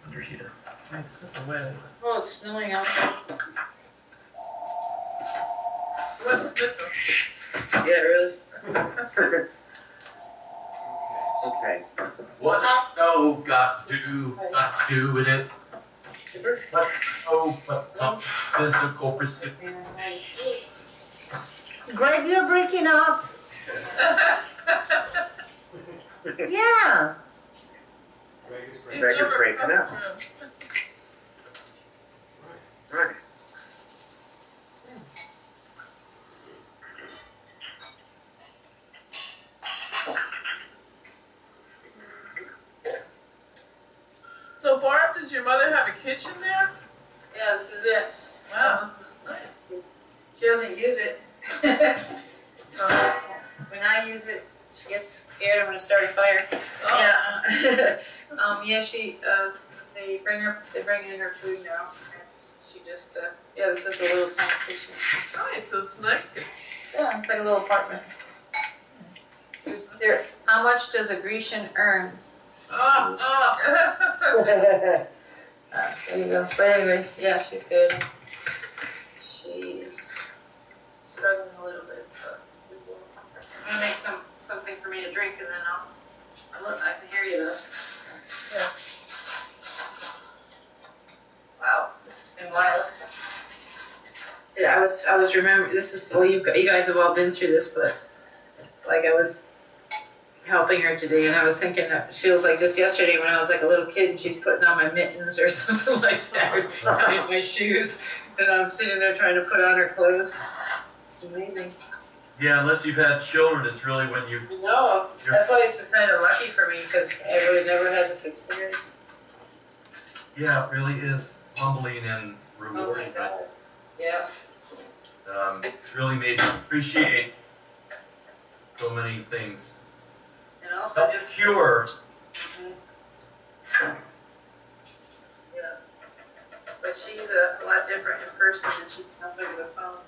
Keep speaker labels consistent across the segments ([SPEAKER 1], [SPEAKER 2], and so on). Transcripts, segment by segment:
[SPEAKER 1] under heater.
[SPEAKER 2] Nice weather.
[SPEAKER 3] Oh, it's snowing outside.
[SPEAKER 2] What's the
[SPEAKER 3] Yeah, really.
[SPEAKER 1] Okay. What's snow got to do with it? What's snow but some physical precipitation?
[SPEAKER 4] Greg, you're breaking up. Yeah.
[SPEAKER 2] He's
[SPEAKER 5] Greg is
[SPEAKER 2] over
[SPEAKER 5] breaking
[SPEAKER 2] across
[SPEAKER 5] up.
[SPEAKER 2] the room.
[SPEAKER 5] Right.
[SPEAKER 2] So Barb, does your mother have a kitchen there?
[SPEAKER 3] Yeah, this is it.
[SPEAKER 2] Wow,
[SPEAKER 3] This is
[SPEAKER 2] nice.
[SPEAKER 3] She doesn't use it. When I use it, she gets scared I'm gonna start a fire.
[SPEAKER 2] Oh.
[SPEAKER 3] Yeah. Yeah, they bring in her food now. And she just, yeah, this is the little tiny kitchen.
[SPEAKER 2] Nice, so it's nice.
[SPEAKER 3] Yeah, it's like a little apartment. How much does a Grecian earn? There you go. But anyway, yeah, she's good. She's struggling a little bit, but I'm gonna make something for me to drink, and then I can hear you though.
[SPEAKER 2] Yeah.
[SPEAKER 3] Wow, this has been wild. See, I was remembering, this is, well, you guys have all been through this, but like I was helping her today, and I was thinking that it feels like just yesterday when I was like a little kid and she's putting on my mittens or something like that, or tying my shoes, and I'm sitting there trying to put on her clothes. It's amazing.
[SPEAKER 1] Yeah, unless you've had children, it's really when you.
[SPEAKER 3] No, that's why it's kind of lucky for me, because I would have never had this experience.
[SPEAKER 1] Yeah, it really is humbling and
[SPEAKER 3] Oh
[SPEAKER 1] rewarding.
[SPEAKER 3] my God. Yeah.
[SPEAKER 1] It's really made me appreciate so many things.
[SPEAKER 3] And also
[SPEAKER 1] So it's pure.
[SPEAKER 3] Yeah. But she's a lot different in person than she comes over the phone.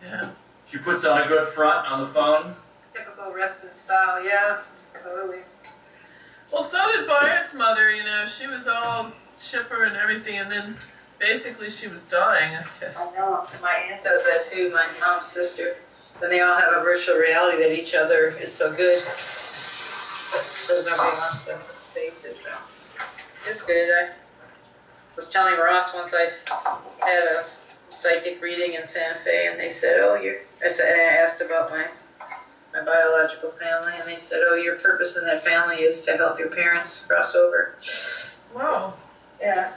[SPEAKER 2] Yeah.
[SPEAKER 1] She puts on a good front on the phone.
[SPEAKER 3] Typical Retson style, yeah, totally.
[SPEAKER 2] Well, so did Bayard's mother, you know, she was all chipper and everything, and then basically she was dying, I guess.
[SPEAKER 3] I know, my aunt does that too, my mom's sister. Then they all have a virtual reality that each other is so good. So nobody wants to face it, but it's good. I was telling Ross once I had a psychic reading in Santa Fe, and they said, oh, and I asked about my biological family, and they said, oh, your purpose in that family is to help your parents cross over.
[SPEAKER 2] Wow.
[SPEAKER 3] Yeah.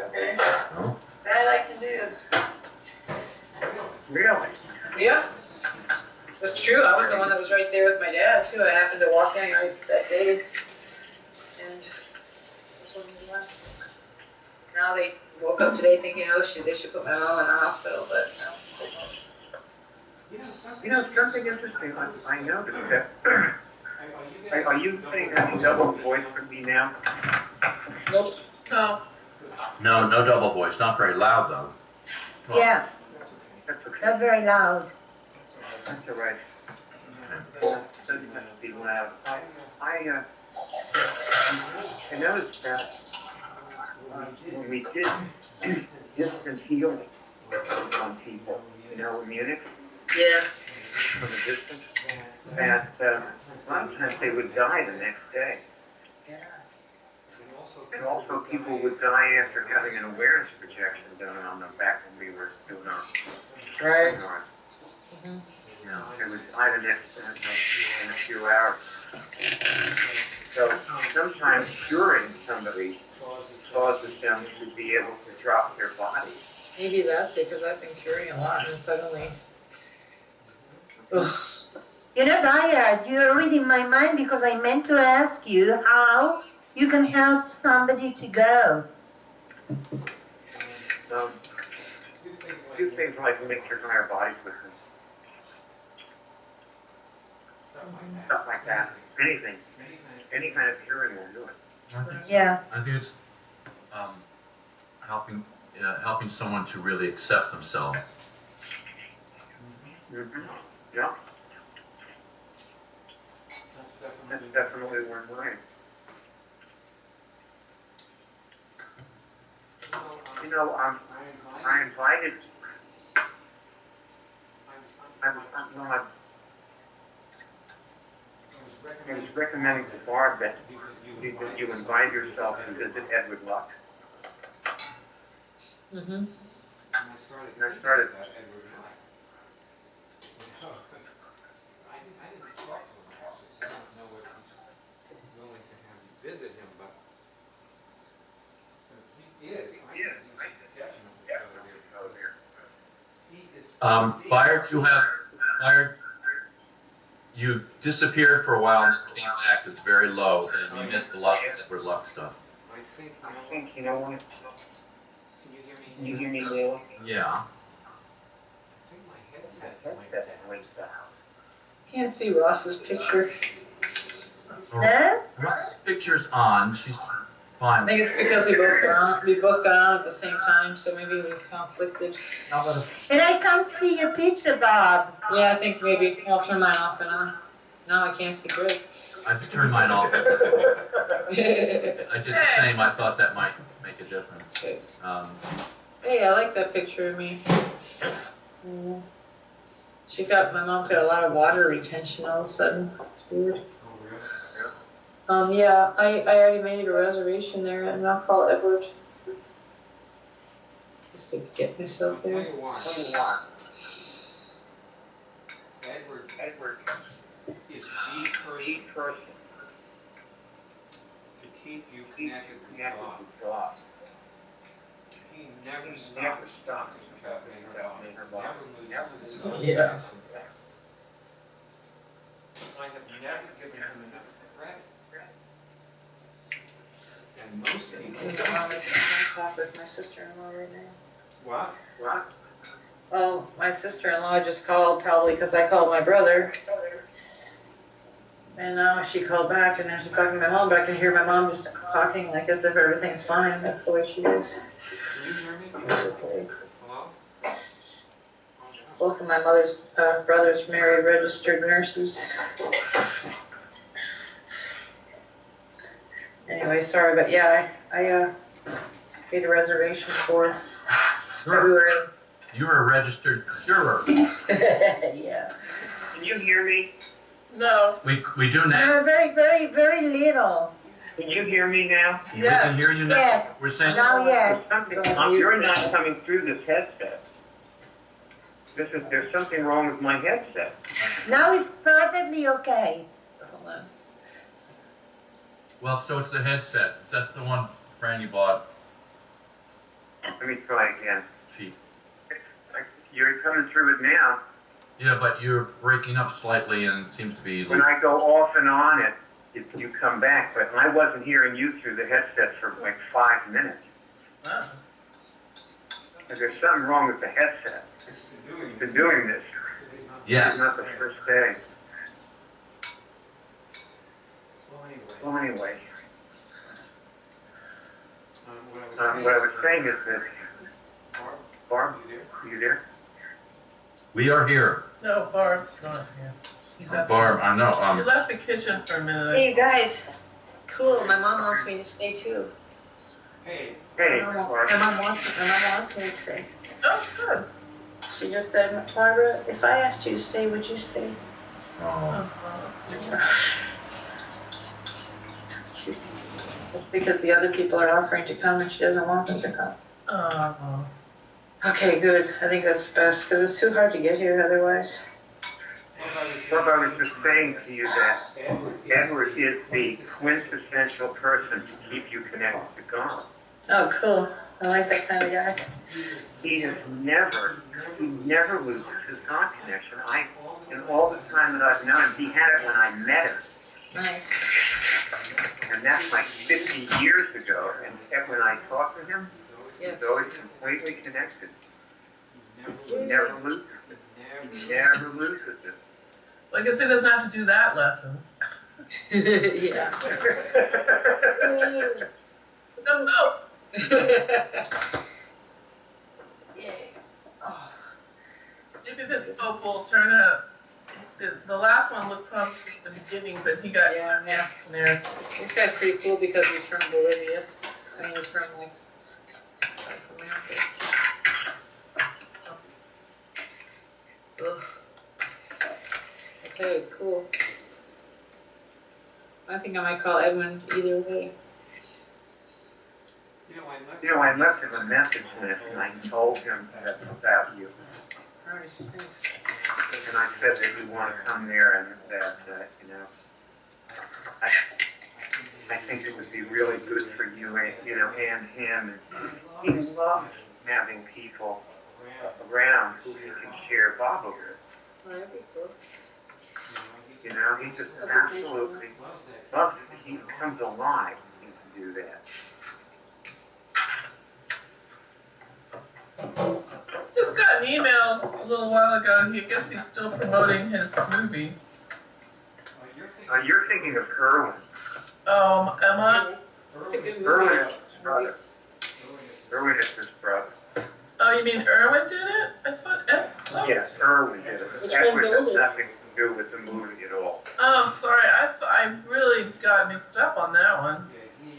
[SPEAKER 3] Okay.
[SPEAKER 1] Oh.
[SPEAKER 3] That I like to do.
[SPEAKER 5] Really?
[SPEAKER 3] Yeah. That's true. I was the one that was right there with my dad, too. I happened to walk in right that day. And that's when he left. Now they woke up today thinking, oh, they should put my mom in the hospital, but no.
[SPEAKER 5] You know, something interesting I noticed that. Are you saying that double voice with me now?
[SPEAKER 3] Nope.
[SPEAKER 2] No.
[SPEAKER 1] No double voice. Not very loud though. Well,
[SPEAKER 4] Yeah,
[SPEAKER 5] That's okay.
[SPEAKER 4] not very loud.
[SPEAKER 5] That's all right. Doesn't be loud. I noticed that when we did distant healing on people, you know, in Munich,
[SPEAKER 3] Yeah.
[SPEAKER 5] from a distance, that sometimes they would die the next day. And also people would die after having an awareness projection done on them back when we were doing our
[SPEAKER 3] Right.
[SPEAKER 5] seminar.
[SPEAKER 3] Mhm.
[SPEAKER 5] They would die the next day in a few hours. So sometimes curing somebody causes them to be able to drop their body.
[SPEAKER 3] Maybe that's it, because I've been curing a lot, and suddenly. Ugh.
[SPEAKER 4] You know, Bayard, you're reading my mind because I meant to ask you how you can help somebody to go.
[SPEAKER 5] Do things like mix your entire body with them. Stuff like that. Anything. Any kind of curing will do it.
[SPEAKER 1] I think so.
[SPEAKER 4] Yeah.
[SPEAKER 1] I think it's helping someone to really accept themselves.
[SPEAKER 5] Mm-hmm. Yeah. That's definitely one way. You know, I invited, I was recommending to Barb that you invite yourself to visit Edward Luck.
[SPEAKER 3] Mm-hmm.
[SPEAKER 5] And I started,
[SPEAKER 6] I didn't talk to him, actually. I don't know if he's willing to have you visit him, but he is. I think he's definitely go there. He is.
[SPEAKER 1] Byard, you disappeared for a while and then came back. It's very low, and you missed a lot of Edward Luck stuff.
[SPEAKER 6] I think,
[SPEAKER 5] you know what?
[SPEAKER 6] can you hear me?
[SPEAKER 5] Can you hear me, Neil?
[SPEAKER 1] Yeah.
[SPEAKER 6] I think my headset went down.
[SPEAKER 3] Can't see Ross's picture.
[SPEAKER 4] Huh?
[SPEAKER 1] Ross's picture's on. She's
[SPEAKER 3] I
[SPEAKER 1] fine.
[SPEAKER 3] think it's because we both got on at the same time, so maybe we conflicted.
[SPEAKER 1] How about if
[SPEAKER 4] And I can't see your picture, Bob.
[SPEAKER 3] Yeah, I think maybe I'll turn mine off and on. Now I can't see good.
[SPEAKER 1] I just turned mine off? I did the same. I thought that might make a difference.
[SPEAKER 3] Hey, I like that picture of me. Mm. My mom's got a lot of water retention all of a sudden. It's weird.
[SPEAKER 6] Oh, really?
[SPEAKER 3] Yeah, I already made a reservation there and I'll call Edward. Just to get myself
[SPEAKER 6] Tell
[SPEAKER 3] there.
[SPEAKER 6] you what, Edward is the person to keep you connected with God. He never stops talking about her God. Never loses his
[SPEAKER 3] Yeah.
[SPEAKER 6] I have never given him enough credit. And most people.
[SPEAKER 3] I'm talk with my sister-in-law right now.
[SPEAKER 6] What?
[SPEAKER 3] Well, my sister-in-law just called probably because I called my brother. And now she called back and then she's talking to my mom, but I can hear my mom just talking like as if everything's fine. That's the way she is.
[SPEAKER 6] Can you hear me?
[SPEAKER 3] Okay.
[SPEAKER 6] Hello?
[SPEAKER 3] Both of my mother's brothers married registered nurses. Anyway, sorry, but yeah, I made a reservation for February.
[SPEAKER 1] you're a registered juror.
[SPEAKER 3] Yeah.
[SPEAKER 5] Can you hear me?
[SPEAKER 2] No.
[SPEAKER 1] We do now.
[SPEAKER 4] No, very, very, very little.
[SPEAKER 5] Can you hear me now?
[SPEAKER 1] We can hear you now.
[SPEAKER 4] Yes.
[SPEAKER 1] We're saying
[SPEAKER 4] Now, yes.
[SPEAKER 5] There's something, you're not coming through this headset. There's something wrong with my headset.
[SPEAKER 4] Now it's perfectly okay.
[SPEAKER 3] Hold on.
[SPEAKER 1] well, so it's the headset. That's the one, Fran, you bought.
[SPEAKER 5] Let me try again.
[SPEAKER 1] Cheap.
[SPEAKER 5] You're coming through it now.
[SPEAKER 1] Yeah, but you're breaking up slightly, and it seems to be.
[SPEAKER 5] When I go off and on it, you come back, but I wasn't hearing you through the headset for like 5 minutes.
[SPEAKER 2] Oh.
[SPEAKER 5] And there's something wrong with the headset. It's been doing this.
[SPEAKER 1] Yes.
[SPEAKER 5] It's not the first day.
[SPEAKER 6] Well, anyway.
[SPEAKER 5] Well, anyway,
[SPEAKER 6] What I
[SPEAKER 5] what I
[SPEAKER 6] was
[SPEAKER 5] was saying is that,
[SPEAKER 6] Barb,
[SPEAKER 5] Barb,
[SPEAKER 6] you there?
[SPEAKER 5] are you there?
[SPEAKER 1] We are here.
[SPEAKER 2] No, Barb's not here. He's asking.
[SPEAKER 1] Barb, I know.
[SPEAKER 2] She left the kitchen for a minute.
[SPEAKER 3] Hey, you guys. Cool. My mom wants me to stay too.
[SPEAKER 6] Hey,
[SPEAKER 5] Hey,
[SPEAKER 3] My
[SPEAKER 5] Barb.
[SPEAKER 3] mom wants me to stay.
[SPEAKER 2] Oh, good.
[SPEAKER 3] She just said, Barbara, if I asked you to stay, would you stay?
[SPEAKER 1] Oh.
[SPEAKER 2] Oh, that's good.
[SPEAKER 3] Because the other people are offering to come and she doesn't want them to come.
[SPEAKER 2] Oh.
[SPEAKER 3] Okay, good. I think that's best because it's too hard to get here otherwise.
[SPEAKER 5] Barb, I was just saying to you that Edward is the quintessential person to keep you connected to God.
[SPEAKER 3] Oh, cool. I like that kind of guy.
[SPEAKER 5] He never loses his God connection. In all the time that I've known him, he had it when I met him.
[SPEAKER 3] Nice.
[SPEAKER 5] And that's like 50 years ago. And when I talk to him,
[SPEAKER 3] Yes.
[SPEAKER 5] he's always completely connected. He never loses it. He never loses it.
[SPEAKER 2] Well, I guess he doesn't have to do that lesson.
[SPEAKER 3] Yeah.
[SPEAKER 2] No.
[SPEAKER 3] Yay. Oh.
[SPEAKER 2] Maybe this Pope will turn out. The last one looked pumped at the beginning, but he got snared.
[SPEAKER 3] This guy's pretty cool because he's from Bolivia. I mean, he's from like South Ugh. Okay, cool. I think I might call Edwin either way.
[SPEAKER 5] I left him a message and I told him about you.
[SPEAKER 3] Nice, thanks.
[SPEAKER 5] And I said that you want to come there and that, I think it would be really good for you, and him. And he loves having people around who he can share Baba with.
[SPEAKER 3] Well, that'd be cool.
[SPEAKER 5] He just absolutely loves it. He comes alive when he can do that.
[SPEAKER 2] Just got an email a little while ago. I guess he's still promoting his movie.
[SPEAKER 5] You're thinking of Irwin.
[SPEAKER 2] Am I?
[SPEAKER 3] It's a good
[SPEAKER 5] Irwin
[SPEAKER 3] movie.
[SPEAKER 5] is his brother. Irwin is his brother.
[SPEAKER 2] Oh, you mean Irwin did it? I thought Ed. Oh.
[SPEAKER 5] Yes, Irwin did it.
[SPEAKER 3] Which
[SPEAKER 5] That
[SPEAKER 3] one's
[SPEAKER 5] has
[SPEAKER 3] older?
[SPEAKER 5] nothing to do with the movie at all.
[SPEAKER 2] Oh, sorry. I really got mixed up on that one.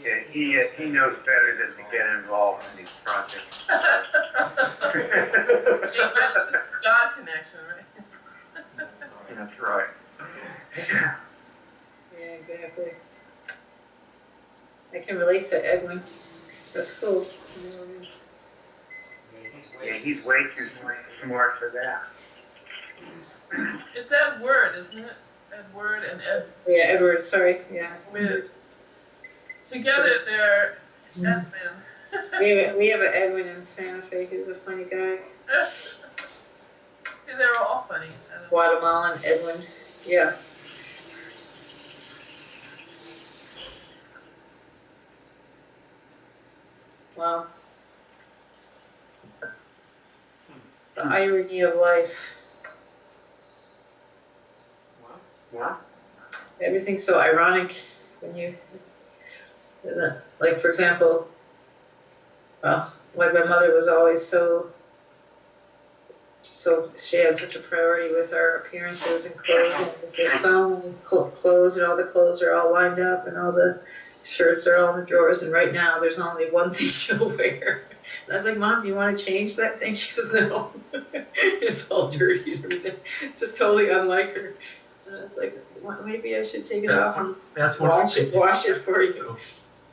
[SPEAKER 5] Yeah, he knows better than to get involved in these projects.
[SPEAKER 2] Hey, that's just a God connection, right?
[SPEAKER 5] That's right.
[SPEAKER 3] Yeah, exactly. I can relate to Edwin. That's cool.
[SPEAKER 5] Yeah, he's way too smart for that.
[SPEAKER 2] It's Ed Word, isn't it? Ed Word and Ed.
[SPEAKER 3] Yeah, Edward, sorry, yeah.
[SPEAKER 2] Together they're Edwin.
[SPEAKER 3] We have an Edwin in Santa Fe who's a funny guy.
[SPEAKER 2] They're all funny.
[SPEAKER 3] Guatemalan Edwin, yeah. Wow. The irony of life.
[SPEAKER 5] What?
[SPEAKER 3] Everything's so ironic when you, like for example, well, like my mother was always so she had such a priority with our appearances and clothing. There's so many clothes, and all the clothes are all lined up, and all the shirts are all in the drawers, and right now there's only one thing she'll wear. And I was like, Mom, do you want to change that thing? She goes, no. It's all dirty and everything. It's just totally unlike her. And I was like, well, maybe I should take it off and wash it for you.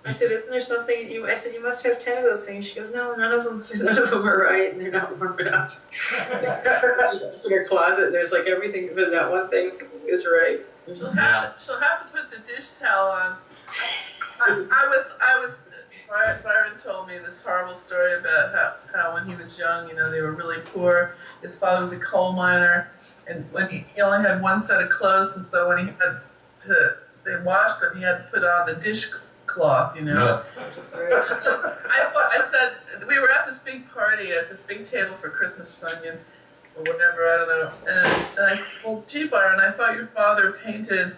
[SPEAKER 3] I said, isn't there something I said, you must have 10 of those things. She goes, no, none of them are right, and they're not warm enough. In her closet, there's like everything, but that one thing is right.
[SPEAKER 2] She'll have to put the dish towel on. Byron told me this horrible story about how when he was young, they were really poor. His father was a coal miner, and when he only had one set of clothes, and so when they washed him, he had to put on the dishcloth,
[SPEAKER 1] No.
[SPEAKER 2] I said, we were at this big party at this big table for Christmas or something, or whatever, I don't know. And I said, well, gee, Byron, I thought your father painted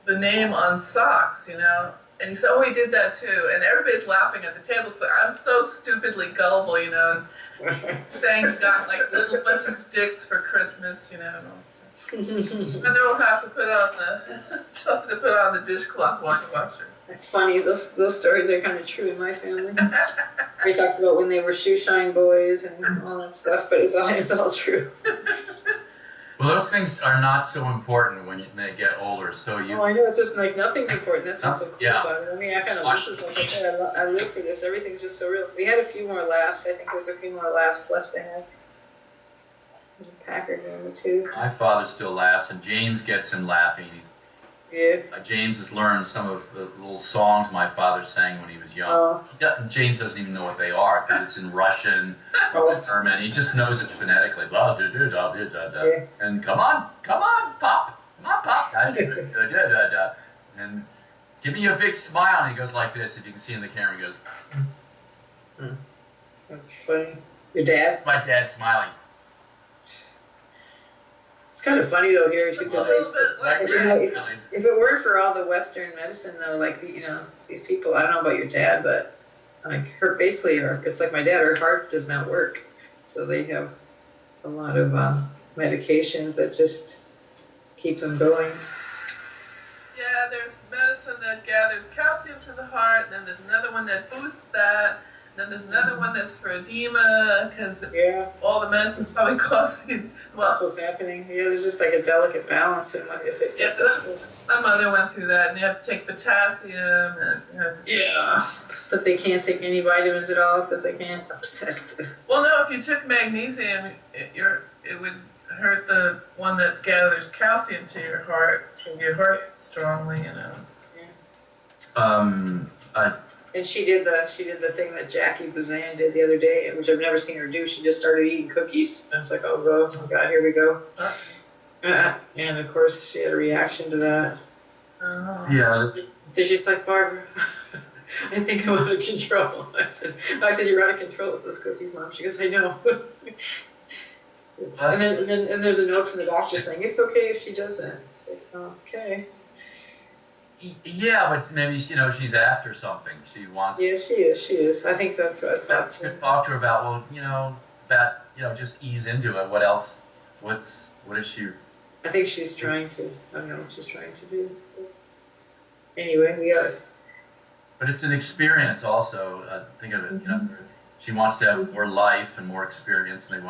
[SPEAKER 2] the name on socks, And he said, oh, he did that too. And everybody's laughing at the table. So I'm so stupidly gullible, and saying he got like a little bunch of sticks for Christmas, and all this stuff. And then we'll have to she'll have to put on the dishcloth washer.
[SPEAKER 3] That's funny. Those stories are kind of true in my family. He talks about when they were shoe shine boys and all that stuff, but it's all true.
[SPEAKER 1] Well, those things are not so important when they get older. So you.
[SPEAKER 3] Oh, I know. It's just like nothing's important. That's what's so cool
[SPEAKER 1] Yeah.
[SPEAKER 3] about it. I mean, this is like I said, I live for this. Everything's just so real. We had a few more laughs. I think there's a few more laughs left to have. Packer game too.
[SPEAKER 1] My father still laughs, and James gets him laughing.
[SPEAKER 3] Yeah.
[SPEAKER 1] James has learned some of the little songs my father sang when he was young.
[SPEAKER 3] Oh.
[SPEAKER 1] James doesn't even know what they are because it's in Russian or German. He just knows it phonetically. Blah, da, da, da, da, da, da.
[SPEAKER 3] Yeah.
[SPEAKER 1] And come on, pop. Da, da, da, da, da. And give me a big smile. And he goes like this. If you can see in the camera, he goes.
[SPEAKER 3] That's funny. Your dad?
[SPEAKER 1] That's my dad smiling.
[SPEAKER 3] It's kind of funny though here.
[SPEAKER 2] It's a little bit like
[SPEAKER 3] If it weren't for all the Western medicine though, like these people, I don't know about your dad, but like it's like my dad. Her heart does not work, so they have a lot of medications that just keep them going.
[SPEAKER 2] Yeah, there's medicine that gathers calcium to the heart, and then there's another one that boosts that. Then there's another one that's for edema, because
[SPEAKER 3] Yeah,
[SPEAKER 2] all the medicine's probably causing,
[SPEAKER 3] that's what's happening. Yeah, there's just like a delicate balance in what if it
[SPEAKER 2] yeah,
[SPEAKER 3] gets
[SPEAKER 2] so my mother went through that, and you have to take potassium, and you have to take,
[SPEAKER 3] yeah, but they can't take any vitamins at all because they can't upset the.
[SPEAKER 2] well, no, if you took magnesium, it would hurt the one that gathers calcium to your heart, so your heart strongly, you know.
[SPEAKER 3] And she did the thing that Jackie Bazan did the other day, which I've never seen her do. She just started eating cookies. And I was like, oh God, here we go. And of course, she had a reaction to that.
[SPEAKER 1] Yeah.
[SPEAKER 3] So she's like, Barbara, I think I'm out of control. I said, you're out of control with those cookies, Mom. She goes, I know. And then there's a note from the doctor saying it's okay if she does that. It's like, okay.
[SPEAKER 1] Yeah, but maybe she's after something. She wants.
[SPEAKER 3] Yeah, she is. I think that's what I stopped.
[SPEAKER 1] Talk to her about just ease into it. What else? What is she?
[SPEAKER 3] I think she's trying to. I don't know what she's trying to do. Anyway, we got it.
[SPEAKER 1] But it's an experience also. Think of it. She wants to have more life and more experience, and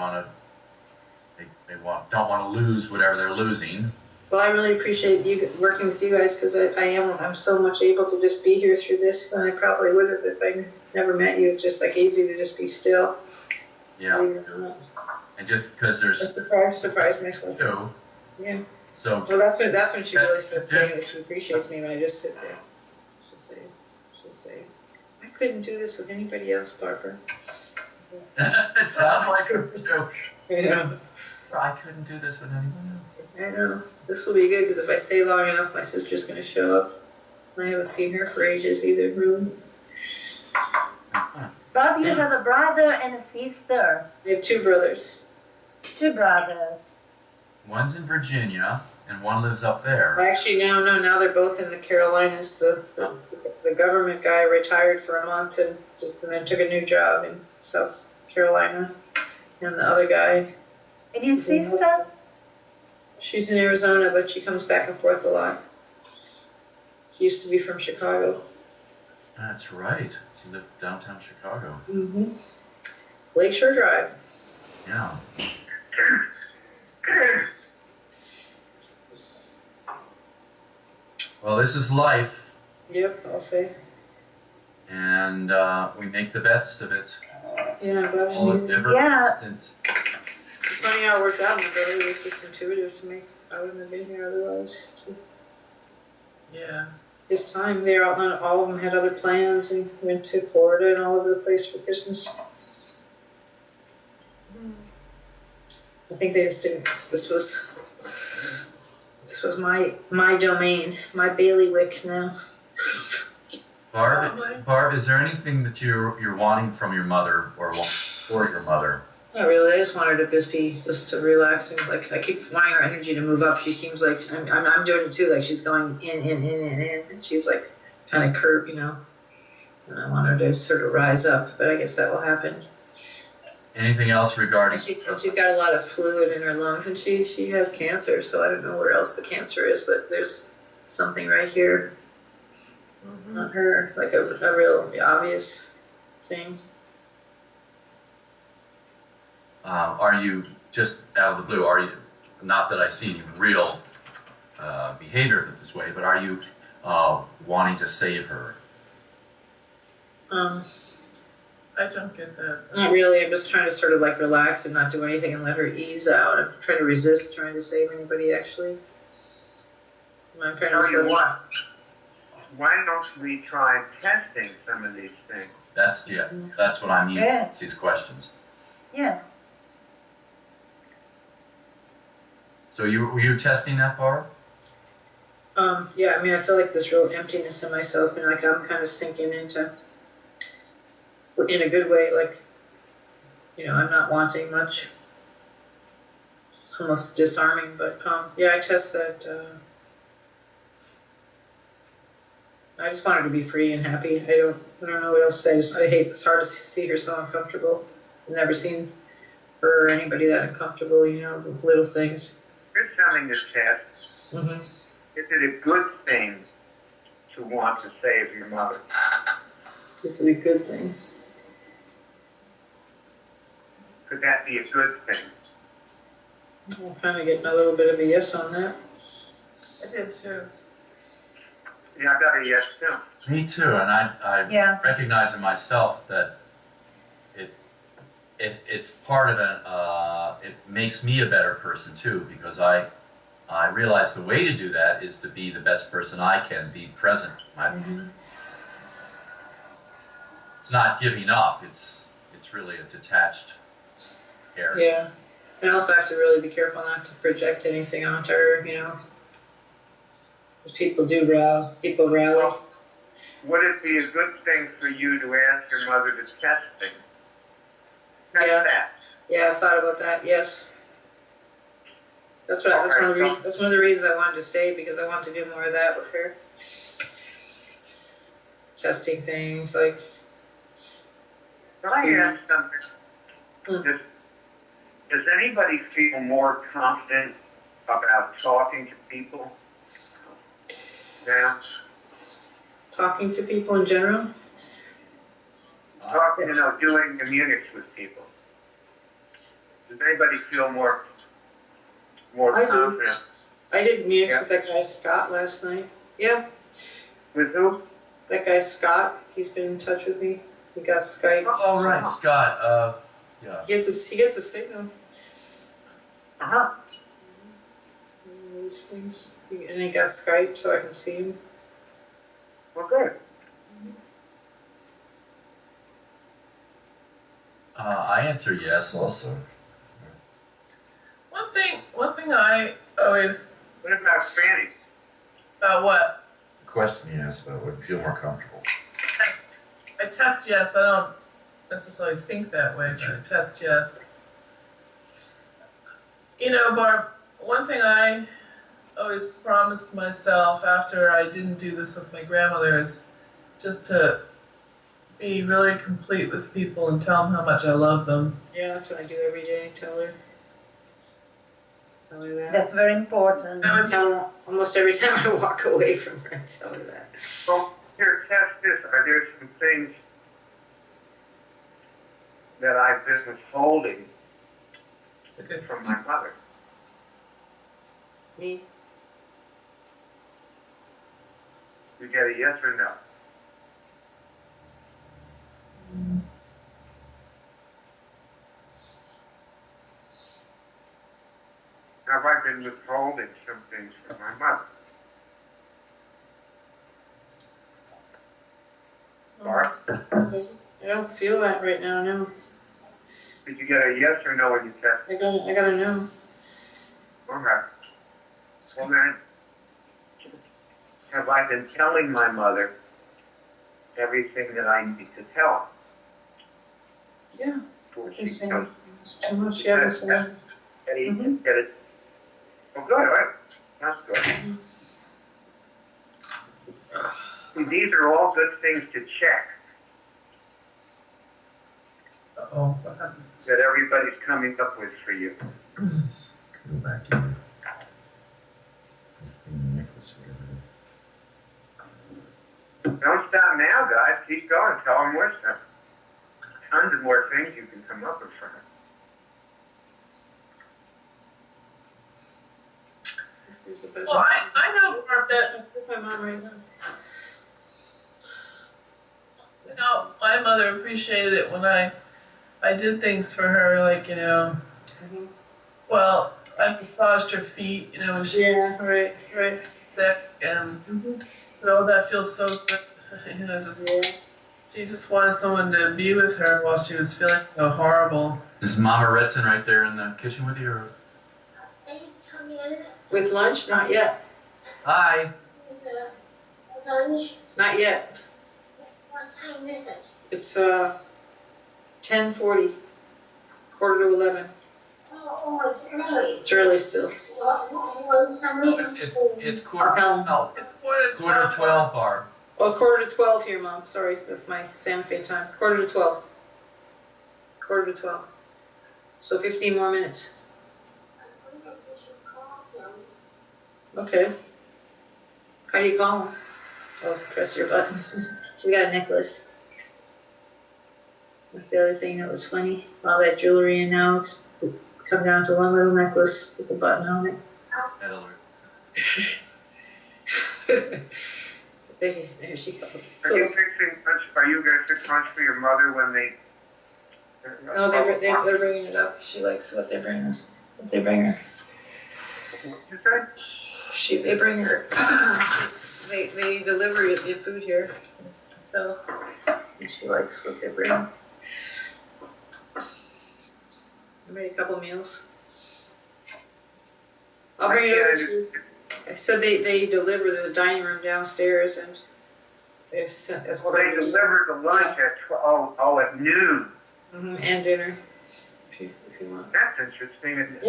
[SPEAKER 1] don't want to lose whatever they're losing.
[SPEAKER 3] Well, I really appreciate you working with you guys because I'm so much able to just be here through this than I probably would have if I never met you. It's just like easy to just be still.
[SPEAKER 1] Yeah. And just because there's
[SPEAKER 3] surprise myself.
[SPEAKER 1] Too.
[SPEAKER 3] Yeah.
[SPEAKER 1] So.
[SPEAKER 3] Well, that's when she really starts saying that she appreciates me when I just sit there. She'll say, I couldn't do this with anybody else, Barbara.
[SPEAKER 1] It sounds like her too.
[SPEAKER 3] Yeah.
[SPEAKER 1] I couldn't do this with anyone else.
[SPEAKER 3] I know. This will be good because if I stay long enough, my sister's going to show up. I haven't seen her for ages either, really.
[SPEAKER 4] Bob, you have a brother and a sister.
[SPEAKER 3] I have two brothers.
[SPEAKER 4] Two brothers.
[SPEAKER 1] One's in Virginia, and one lives up there.
[SPEAKER 3] Actually, now they're both in the Carolinas. The government guy retired for a month and then took a new job in South Carolina. And the other guy...
[SPEAKER 4] And your sister?
[SPEAKER 3] She's in Arizona, but she comes back and forth a lot. She used to be from Chicago.
[SPEAKER 1] That's right. She lived downtown Chicago.
[SPEAKER 3] Mm-hmm. Lakeshore Drive.
[SPEAKER 1] Yeah. Well, this is life.
[SPEAKER 3] Yep, I'll say.
[SPEAKER 1] And we make the best of it.
[SPEAKER 3] Yeah, but
[SPEAKER 1] since.
[SPEAKER 3] It's funny how it worked out. My brother was just intuitive to me. I wouldn't have been here otherwise.
[SPEAKER 2] Yeah.
[SPEAKER 3] This time, all of them had other plans and went to Florida and all over the place for Christmas. I think they just didn't. This was my domain, my bailiwick now.
[SPEAKER 1] Barb, is there anything that you're wanting from your mother or for your mother?
[SPEAKER 3] Not really. I just want her to just to relax and like I keep wanting her energy to move up. She seems like I'm doing it too. Like she's going in, and she's like kind of curved, And I want her to sort of rise up, but I guess that will happen.
[SPEAKER 1] Anything else regarding?
[SPEAKER 3] She's got a lot of fluid in her lungs, and she has cancer. So I don't know where else the cancer is, but there's something right here on her, like a real obvious thing.
[SPEAKER 1] Are you just out of the blue? Are you not that I see any real behavior this way, but are you wanting to save her?
[SPEAKER 2] I don't get that.
[SPEAKER 3] Not really. I'm just trying to sort of like relax and not do anything and let her ease out. I'm trying to resist trying to save anybody, actually. I'm trying to
[SPEAKER 5] what? Why don't we try testing some of these things?
[SPEAKER 1] That's what I mean.
[SPEAKER 4] Yeah.
[SPEAKER 1] These questions.
[SPEAKER 4] Yeah.
[SPEAKER 3] So
[SPEAKER 1] were you testing that, Barb?
[SPEAKER 3] Yeah, I mean, I feel like this real emptiness in myself, and like I'm kind of sinking into, in a good way, like, I'm not wanting much. It's almost disarming, but yeah, I test that. I just want her to be free and happy. I don't know what else to say. It's hard to see her so uncomfortable. I've never seen her or anybody that uncomfortable, the little things.
[SPEAKER 5] Here's something to test.
[SPEAKER 3] Mm-hmm.
[SPEAKER 5] Is it a good thing to want to save your mother?
[SPEAKER 3] This is a good thing.
[SPEAKER 5] that be a good thing?
[SPEAKER 3] I'm kind of getting a little bit of a yes on that.
[SPEAKER 2] I did too.
[SPEAKER 5] Yeah, I got a yes too.
[SPEAKER 1] Me too, and I
[SPEAKER 4] Yeah.
[SPEAKER 1] recognize in myself that it's part of it makes me a better person too, because I realize the way to do that is to be the best person I can be, present. It's not giving up, it's really a detached area.
[SPEAKER 3] Yeah. And also have to really be careful not to project anything onto her, you know. Because people rally.
[SPEAKER 5] Would it be a good thing for you to ask your mother to test things? Test
[SPEAKER 3] Yeah.
[SPEAKER 5] that.
[SPEAKER 3] Yeah, I thought about that, yes. That's one of the reasons I wanted to stay, because I want to do more of that with her. Testing things, like,
[SPEAKER 5] Can I ask something?
[SPEAKER 3] Hmm.
[SPEAKER 5] Does anybody feel more confident about talking to people now?
[SPEAKER 3] talking to people in general.
[SPEAKER 5] Doing immunics with people. Does anybody feel more
[SPEAKER 3] I do.
[SPEAKER 5] confident?
[SPEAKER 3] I did mix with that guy Scott last night. Yeah,
[SPEAKER 5] With who?
[SPEAKER 3] that guy Scott, he's been in touch with me. We got Skype.
[SPEAKER 1] Oh, right, Scott, yeah.
[SPEAKER 3] He gets a signal.
[SPEAKER 5] Uh-huh.
[SPEAKER 3] These things. And he got Skype so I can see him.
[SPEAKER 5] Well, good.
[SPEAKER 1] I answer yes also.
[SPEAKER 2] One thing I always,
[SPEAKER 5] What about Franny?
[SPEAKER 2] about what?
[SPEAKER 1] The question he asked about would feel more comfortable.
[SPEAKER 2] I test yes, I don't necessarily think that way, but I test yes. You know, Barb, one thing I always promised myself after I didn't do this with my grandmother is just to be really complete with people and tell them how much I love them.
[SPEAKER 3] Yeah, that's what I do every day. Tell her that.
[SPEAKER 4] That's very important.
[SPEAKER 2] That would
[SPEAKER 3] Tell her almost every time I walk away from her, I tell her that.
[SPEAKER 5] Well, here, test this. Are there some things that I've been withholding
[SPEAKER 2] It's a good
[SPEAKER 5] from my mother?
[SPEAKER 3] Me?
[SPEAKER 5] You get a yes or no? Have I been withholding some things from my mother? Barb?
[SPEAKER 3] I don't feel that right now, no.
[SPEAKER 5] Did you get a yes or no when you test?
[SPEAKER 3] I gotta know.
[SPEAKER 5] Okay. Well then, have I been telling my mother everything that I need to tell her?
[SPEAKER 3] Yeah.
[SPEAKER 5] Before she
[SPEAKER 3] He's saying
[SPEAKER 5] comes?
[SPEAKER 3] it's too much. Yeah, that's enough.
[SPEAKER 5] Get it? Well, good, right? That's good. See, these are all good things to check
[SPEAKER 2] Uh-oh, what happened?
[SPEAKER 5] that everybody's coming up with for you.
[SPEAKER 1] Go back in.
[SPEAKER 5] Don't stop now, guys. Keep going. Tell them more stuff. Tons of more things you can come up with for her.
[SPEAKER 3] This is the best.
[SPEAKER 2] Well, I know, Barb, that,
[SPEAKER 3] With my mom right now.
[SPEAKER 2] you know, my mother appreciated it when I did things for her, like, you know,
[SPEAKER 3] Mhm.
[SPEAKER 2] well, I massaged her feet, you know, when she was
[SPEAKER 3] Right.
[SPEAKER 2] sick, and
[SPEAKER 3] Mm-hmm.
[SPEAKER 2] so that feels so good, you know, just,
[SPEAKER 3] Yeah.
[SPEAKER 2] she just wanted someone to be with her while she was feeling so horrible.
[SPEAKER 1] Is Mama Retson right there in the kitchen with you? Or?
[SPEAKER 3] With lunch? Not yet.
[SPEAKER 1] Hi.
[SPEAKER 7] Lunch?
[SPEAKER 3] Not yet.
[SPEAKER 7] What time is it?
[SPEAKER 3] It's 10:40. 10:45.
[SPEAKER 7] Oh, it's early.
[SPEAKER 3] It's early still.
[SPEAKER 1] No, it's quarter to 12.
[SPEAKER 2] It's quarter to
[SPEAKER 1] Quarter to 12, Barb.
[SPEAKER 3] Oh, it's 11:45 here, Mom. Sorry, that's my Santa Fe time. 11:45. 11:45. So 15 more minutes. Okay. How do you call him? Oh, press your button. She's got a necklace. That's the other thing that was funny. All that jewelry, and now it's come down to one little necklace with a button on it.
[SPEAKER 1] Head alert.
[SPEAKER 3] There she goes.
[SPEAKER 5] Are you fixing lunch? Are you going to fix lunch for your mother when they?
[SPEAKER 3] No, they're bringing it up. She likes what they bring her. What they bring her.
[SPEAKER 5] What you say?
[SPEAKER 3] They bring her. they deliver the food here, so she likes what they bring. I made a couple meals. I'll bring it over to you. I said they deliver. There's a dining room downstairs, and they've sent as
[SPEAKER 5] Well, they deliver the lunch at at noon.
[SPEAKER 3] And dinner, if you want.
[SPEAKER 5] That's interesting. Isn't it?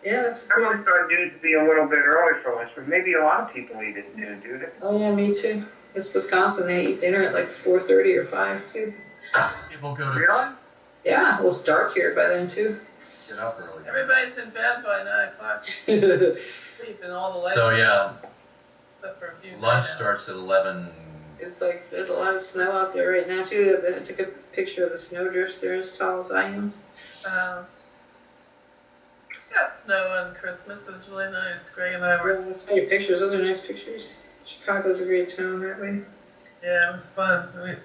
[SPEAKER 3] Yeah, that's
[SPEAKER 5] I
[SPEAKER 3] cool.
[SPEAKER 5] always thought noon to be a little bit early for lunch, but maybe a lot of people eat at noon, do they?
[SPEAKER 3] Oh yeah, me too. It's Wisconsin. They eat dinner at like 4:30 or 5 too.
[SPEAKER 1] People go to
[SPEAKER 5] Really?
[SPEAKER 3] Yeah, well, it's dark here by then too.
[SPEAKER 1] get up early.
[SPEAKER 2] Everybody's in bed by 9 o'clock. Sleep and all the lights.
[SPEAKER 1] So yeah,
[SPEAKER 2] Except for a few.
[SPEAKER 1] lunch
[SPEAKER 2] right now.
[SPEAKER 1] starts at 11.
[SPEAKER 3] It's like there's a lot of snow out there right now too. I took a picture of the snowdrifts. They're as tall as I am.
[SPEAKER 2] Got snow on Christmas. It was really nice. Greg and I were.
[SPEAKER 3] I saw your pictures. Those are nice pictures. Chicago's a great town that way.
[SPEAKER 2] Yeah, it was fun. It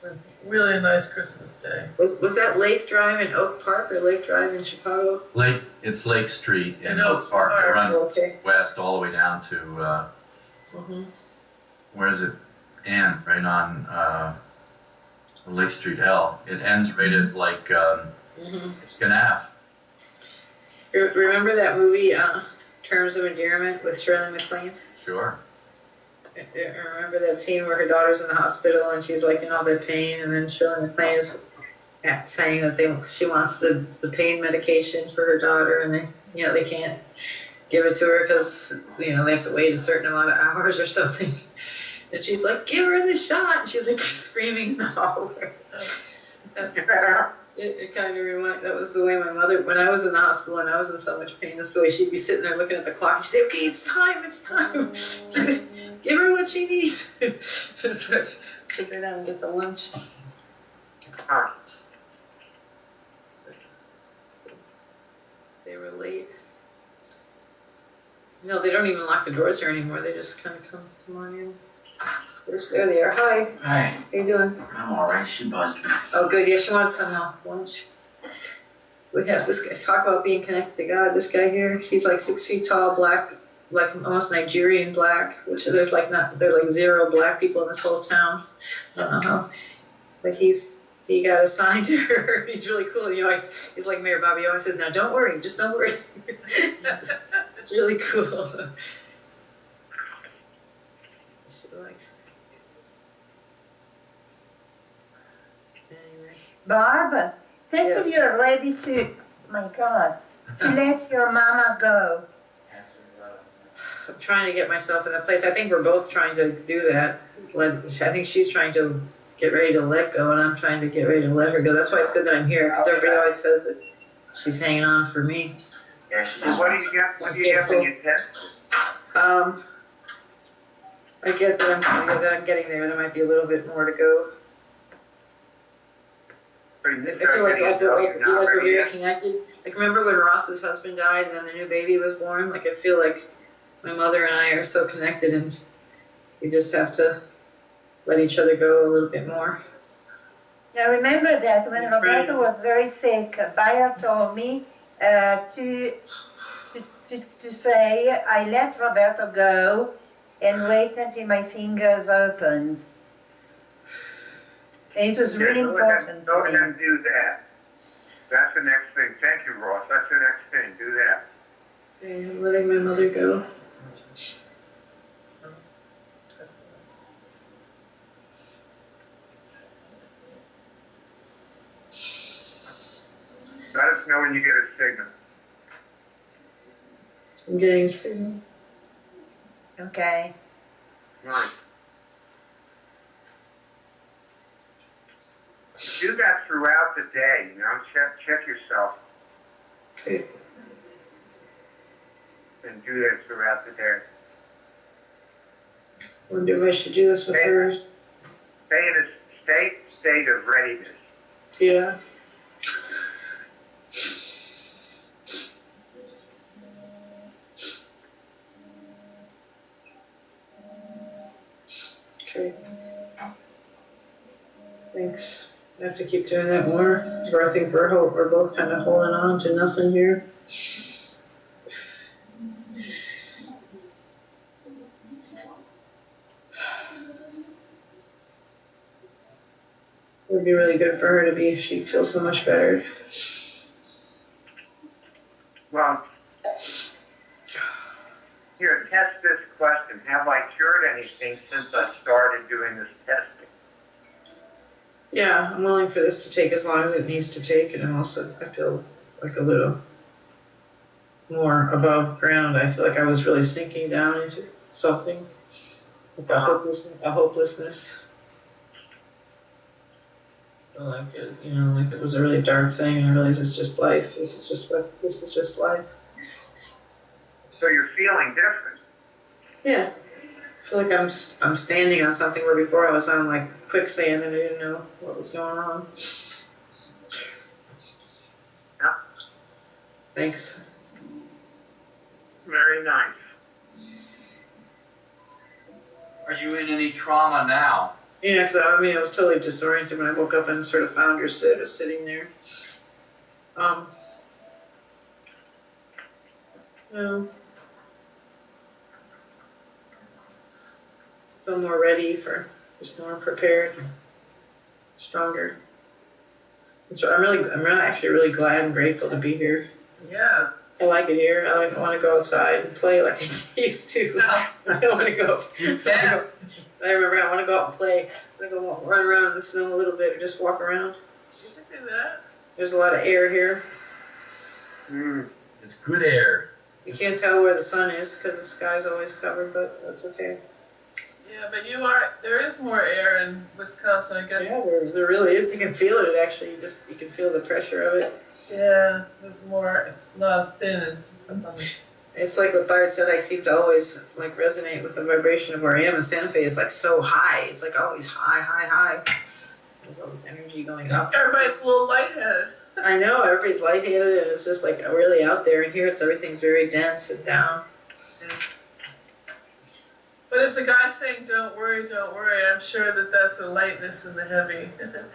[SPEAKER 2] was really a nice Christmas day.
[SPEAKER 3] Was that Lake Drive in Oak Park or Lake Drive in Chicago?
[SPEAKER 1] It's Lake Street in
[SPEAKER 2] In
[SPEAKER 1] Oak
[SPEAKER 2] Oak
[SPEAKER 1] Park. It
[SPEAKER 2] Park,
[SPEAKER 1] runs
[SPEAKER 3] okay.
[SPEAKER 1] west all the way down to where is it? Ann, right on Lake Street L. It ends right at like Scanaf.
[SPEAKER 3] Remember that movie, Terms of Endearment with Shirley MacLaine?
[SPEAKER 1] Sure.
[SPEAKER 3] I remember that scene where her daughter's in the hospital and she's like in all that pain, and then Shirley MacLaine is saying that she wants the pain medication for her daughter, and they can't give it to her because they have to wait a certain amount of hours or something. And she's like, "Give her the shot!" And she's like screaming in the hallway. It kind of that was the way my mother, when I was in the hospital and I was in so much pain, that's the way she'd be sitting there looking at the clock and she'd say, "Okay, it's time. Give her what she needs." Take her down and get the lunch. So, they were late. No, they don't even lock the doors here anymore. They just kind of come on in. There they are. Hi.
[SPEAKER 8] Hi,
[SPEAKER 3] How you doing?
[SPEAKER 8] I'm alright. She buzzed me.
[SPEAKER 3] Oh, good. Yeah, she wants some lunch. We have this guy. Talk about being connected to God. This guy here, he's like 6 feet tall, black, like almost Nigerian black. Which there's like zero black people in this whole town. I don't know how. But he got assigned to her. He's really cool. He's like Mayor Bobby always says, "Now don't worry, just don't worry." It's really cool. She likes. Anyway.
[SPEAKER 4] Barb, tell
[SPEAKER 3] Yes.
[SPEAKER 4] me you're ready to, my God, to let your mama go.
[SPEAKER 3] I'm trying to get myself in that place. I think we're both trying to do that. I think she's trying to get ready to let go, and I'm trying to get ready to let her go. That's why it's good that I'm here, because everybody always says that she's hanging on for me.
[SPEAKER 8] Yeah, she
[SPEAKER 5] So
[SPEAKER 8] just
[SPEAKER 5] what do you get? What do you get when you test?
[SPEAKER 3] I get that I'm getting there. There might be a little bit more to go.
[SPEAKER 5] So you
[SPEAKER 3] I
[SPEAKER 5] start
[SPEAKER 3] feel like
[SPEAKER 5] getting
[SPEAKER 3] I feel like
[SPEAKER 5] you're not
[SPEAKER 3] we're
[SPEAKER 5] ready
[SPEAKER 3] very
[SPEAKER 5] yet?
[SPEAKER 3] connected. Like, remember when Ross's husband died and then the new baby was born? Like, I feel like my mother and I are so connected, and we just have to let each other go a little bit more.
[SPEAKER 4] Now remember that when Roberto was very sick, Bayer told me to say, I let Roberto go and wait until my fingers opened. And it was really important
[SPEAKER 5] Go
[SPEAKER 4] for
[SPEAKER 5] ahead
[SPEAKER 4] me.
[SPEAKER 5] and do that. That's the next thing. Thank you, Ross. That's the next thing. Do that.
[SPEAKER 3] Okay, I'm letting my mother go.
[SPEAKER 5] Let us know when you get a signal.
[SPEAKER 3] I'm getting a signal.
[SPEAKER 4] Okay.
[SPEAKER 5] Right. Do that throughout the day, check yourself
[SPEAKER 3] Okay.
[SPEAKER 5] and do that throughout the day.
[SPEAKER 3] Wonder if I should do this with her.
[SPEAKER 5] Stay state of readiness.
[SPEAKER 3] Yeah. Okay. Thanks. I have to keep doing that more. So I think we're both kind of holding on to nothing here. It would be really good for her to be. She'd feel so much better.
[SPEAKER 5] Well, here, test this question. Have I cured anything since I started doing this testing?
[SPEAKER 3] Yeah, I'm willing for this to take as long as it needs to take, and I feel like a little more above ground. I feel like I was really sinking down into something, like a hopelessness. Like like it was a really dark thing, and I realized it's just life. This is just life.
[SPEAKER 5] So you're feeling different.
[SPEAKER 3] Yeah, I feel like I'm standing on something where before I was on like quicksand and I didn't know what was going on.
[SPEAKER 5] Yeah.
[SPEAKER 3] Thanks.
[SPEAKER 5] Very nice.
[SPEAKER 1] Are you in any trauma now?
[SPEAKER 3] Yeah, because I was totally disoriented when I woke up and sort of found her sitting there. No. Feel more ready just more prepared, stronger. And so I'm really actually really glad and grateful to be here.
[SPEAKER 2] Yeah.
[SPEAKER 3] I like it here. I want to go outside and play like I used to. I don't want to go.
[SPEAKER 1] You can.
[SPEAKER 3] I remember I want to go out and play. I want to go run around in the snow a little bit or just walk around.
[SPEAKER 2] You can do that.
[SPEAKER 3] There's a lot of air here.
[SPEAKER 1] It's good air.
[SPEAKER 3] You can't tell where the sun is because the sky's always covered, but that's okay.
[SPEAKER 2] Yeah, but there is more air in Wisconsin, I guess.
[SPEAKER 3] Yeah, there really is. You can feel it actually. You can feel the pressure of it.
[SPEAKER 2] Yeah, there's more. It's not as thin as.
[SPEAKER 3] It's like what Bard said. I seem to always like resonate with the vibration of where I am. And Santa Fe is like so high. It's like always high, high, high. There's all this energy going up.
[SPEAKER 2] Everybody's a little lightheaded.
[SPEAKER 3] I know everybody's lightheaded, and it's just like really out there. And here, everything's very dense and down.
[SPEAKER 2] But if the guy's saying "Don't worry, I'm sure that that's a lightness in the heavy.